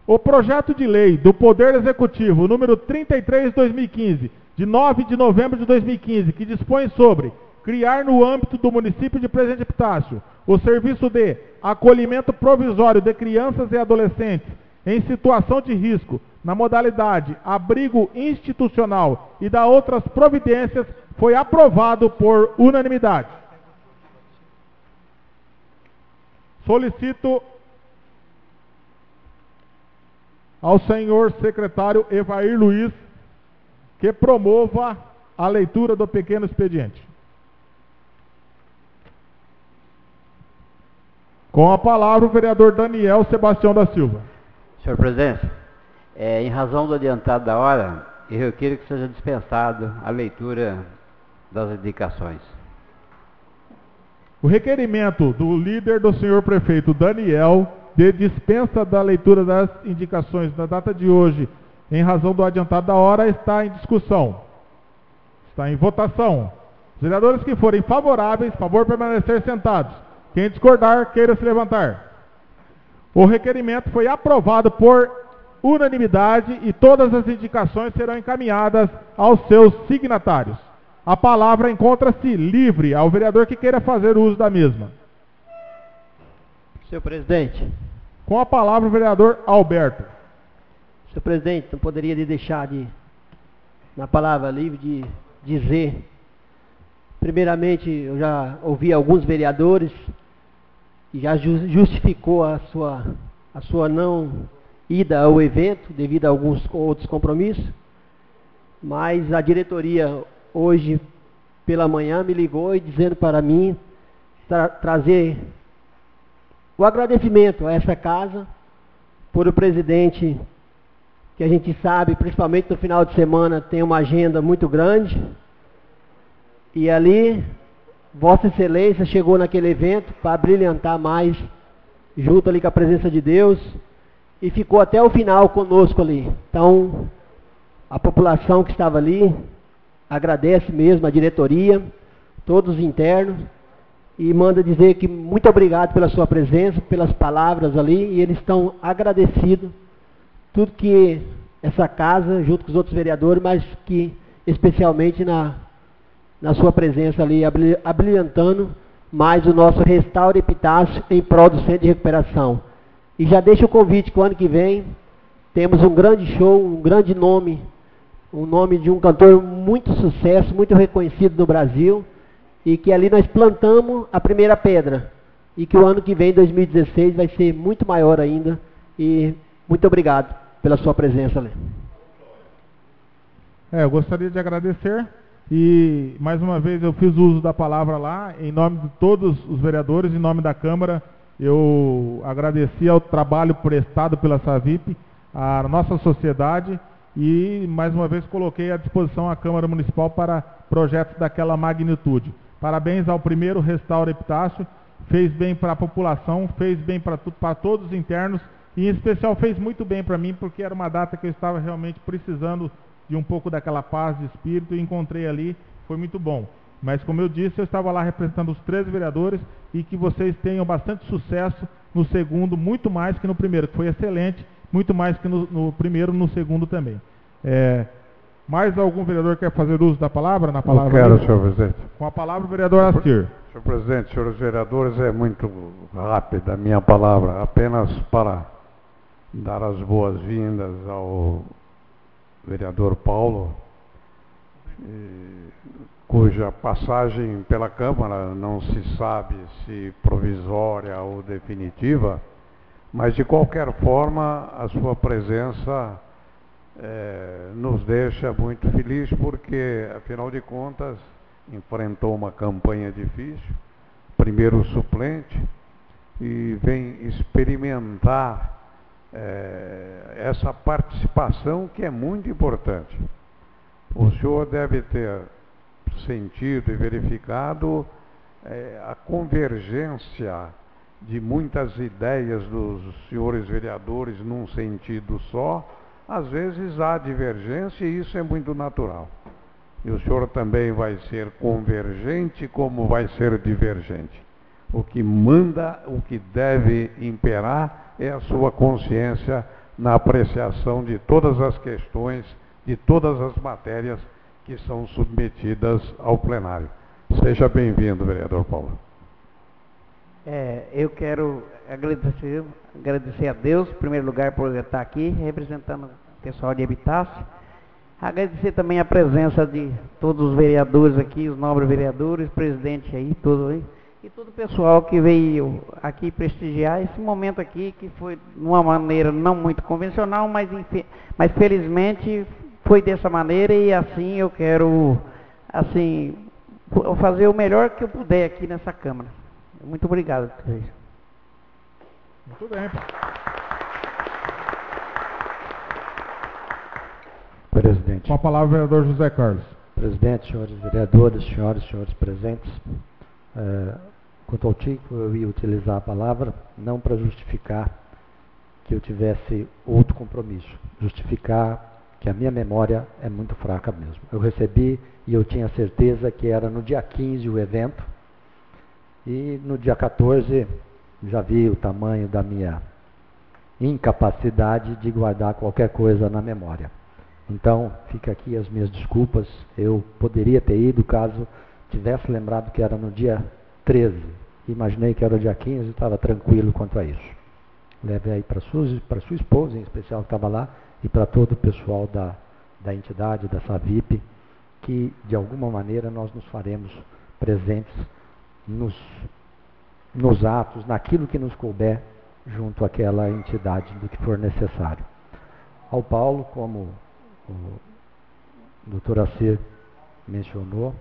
O projeto de lei do Poder Executivo número 33/2015, de 9 de novembro de 2015, que dispõe sobre criar no âmbito do município de Presidente Epitácio o serviço de acolhimento provisório de crianças e adolescentes em situação de risco na modalidade abrigo institucional e da outras providências, foi aprovado por unanimidade. Solicito ao senhor secretário Evair Luiz que promova a leitura do pequeno expediente. Com a palavra o vereador Daniel Sebastião da Silva. Senhor presidente, em razão do adiantado da hora, eu requiro que seja dispensado a leitura das indicações. O requerimento do líder do senhor prefeito Daniel de dispensa da leitura das indicações na data de hoje, em razão do adiantado da hora, está em discussão. Está em votação. Os vereadores que forem favoráveis, favor permanecer sentados. Quem discordar, queira se levantar. O requerimento foi aprovado por unanimidade e todas as indicações serão encaminhadas aos seus signatários. A palavra encontra-se livre ao vereador que queira fazer uso da mesma. Senhor presidente. Com a palavra o vereador Alberto. Senhor presidente, não poderia deixar na palavra livre, de dizer. Primeiramente, eu já ouvi alguns vereadores que já justificou a sua não ida ao evento, devido a alguns outros compromissos. Mas a diretoria, hoje pela manhã, me ligou e dizendo para mim trazer o agradecimento a essa casa, por o presidente, que a gente sabe, principalmente no final de semana, tem uma agenda muito grande. E ali, Vossa Excelência chegou naquele evento para brilhantar mais, junto ali com a presença de Deus, e ficou até o final conosco ali. Então, a população que estava ali agradece mesmo a diretoria, todos os internos, e manda dizer que muito obrigado pela sua presença, pelas palavras ali, e eles estão agradecidos, tudo que essa casa, junto com os outros vereadores, mas que especialmente na sua presença ali, abrilhantando mais o nosso Restaure Epitácio em prol do Centro de Recuperação. E já deixo o convite que o ano que vem temos um grande show, um grande nome, o nome de um cantor muito sucesso, muito reconhecido no Brasil, e que ali nós plantamos a primeira pedra, e que o ano que vem, 2016, vai ser muito maior ainda, e muito obrigado pela sua presença ali. Eu gostaria de agradecer, e mais uma vez eu fiz uso da palavra lá, em nome de todos os vereadores, em nome da Câmara, eu agradeci ao trabalho prestado pela SAVIP, à nossa sociedade, e mais uma vez coloquei à disposição a Câmara Municipal para projetos daquela magnitude. Parabéns ao primeiro Restaure Epitácio, fez bem para a população, fez bem para todos os internos, e em especial fez muito bem para mim, porque era uma data que eu estava realmente precisando de um pouco daquela paz de espírito, e encontrei ali, foi muito bom. Mas como eu disse, eu estava lá representando os 13 vereadores, e que vocês tenham bastante sucesso no segundo, muito mais que no primeiro, que foi excelente, muito mais que no primeiro, no segundo também. Mais algum vereador quer fazer uso da palavra? Na palavra Eu quero, senhor presidente. Com a palavra o vereador Astir. Senhor presidente, senhores vereadores, é muito rápida a minha palavra, apenas para dar as boas-vindas ao vereador Paulo, cuja passagem pela Câmara não se sabe se provisória ou definitiva, mas de qualquer forma a sua presença nos deixa muito felizes, porque afinal de contas enfrentou uma campanha difícil, primeiro suplente, e vem experimentar essa participação que é muito importante. O senhor deve ter sentido e verificado a convergência de muitas ideias dos senhores vereadores num sentido só. Às vezes há divergência e isso é muito natural. E o senhor também vai ser convergente como vai ser divergente. O que manda, o que deve imperar é a sua consciência na apreciação de todas as questões, de todas as matérias que são submetidas ao plenário. Seja bem-vindo, vereador Paulo. Eu quero agradecer a Deus, em primeiro lugar, por estar aqui, representando o pessoal de Epitácio. Agradecer também a presença de todos os vereadores aqui, os nobres vereadores, presidente aí, tudo aí, e todo o pessoal que veio aqui prestigiar esse momento aqui, que foi de uma maneira não muito convencional, mas felizmente foi dessa maneira, e assim eu quero fazer o melhor que eu puder aqui nessa Câmara. Muito obrigado. Muito bem. Presidente. Com a palavra o vereador José Carlos. Presidente, senhores vereadores, senhoras e senhores presentes, quanto ao título, eu ia utilizar a palavra não para justificar que eu tivesse outro compromisso, justificar que a minha memória é muito fraca mesmo. Eu recebi e eu tinha certeza que era no dia 15 o evento, e no dia 14 já vi o tamanho da minha incapacidade de guardar qualquer coisa na memória. Então, fica aqui as minhas desculpas. Eu poderia ter ido caso tivesse lembrado que era no dia 13. Imaginei que era o dia 15 e estava tranquilo quanto a isso. Leve aí para sua esposa, em especial, que estava lá, e para todo o pessoal da entidade, da SAVIP, que de alguma maneira nós nos faremos presentes nos atos, naquilo que nos couber, junto àquela entidade do que for necessário. Ao Paulo, como o doutor Astir mencionou,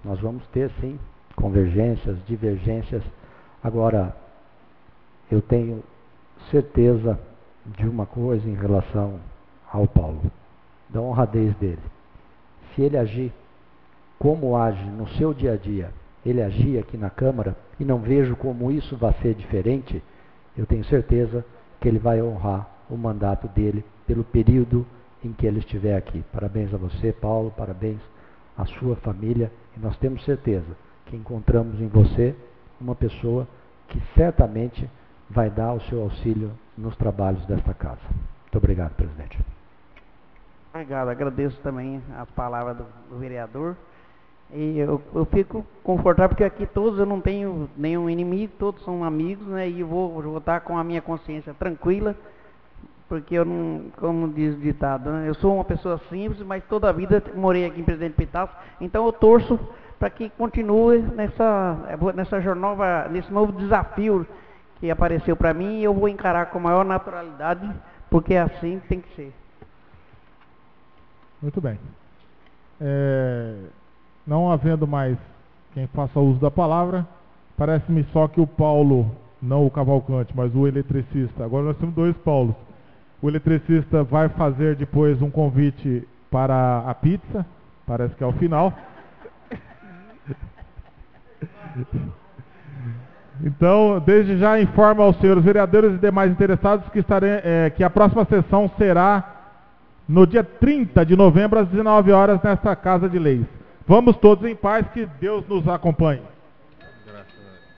nós vamos ter sim convergências, divergências. Agora, eu tenho certeza de uma coisa em relação ao Paulo, da honradez dele. Se ele agir como age no seu dia a dia, ele agir aqui na Câmara, e não vejo como isso vai ser diferente, eu tenho certeza que ele vai honrar o mandato dele pelo período em que ele estiver aqui. Parabéns a você, Paulo, parabéns à sua família, e nós temos certeza que encontramos em você uma pessoa que certamente vai dar o seu auxílio nos trabalhos desta casa. Muito obrigado, presidente. Obrigado, agradeço também as palavras do vereador. E eu fico confortável porque aqui todos eu não tenho nenhum inimigo, todos são amigos, né? E eu vou estar com a minha consciência tranquila, porque eu não, como diz o ditado, né? Eu sou uma pessoa simples, mas toda a vida morei aqui em Presidente Pitácio, então eu torço para que continue nessa jornada, nesse novo desafio que apareceu para mim, e eu vou encarar com a maior naturalidade, porque é assim que tem que ser. Muito bem. Não havendo mais quem faça uso da palavra, parece-me só que o Paulo, não o Cavalcante, mas o eletricista, agora nós temos dois Paulos. O eletricista vai fazer depois um convite para a pizza, parece que é o final. Então, desde já informo aos senhores vereadores e demais interessados que a próxima sessão será no dia 30 de novembro, às 19 horas, nesta Casa de Leis. Vamos todos em paz, que Deus nos acompanhe.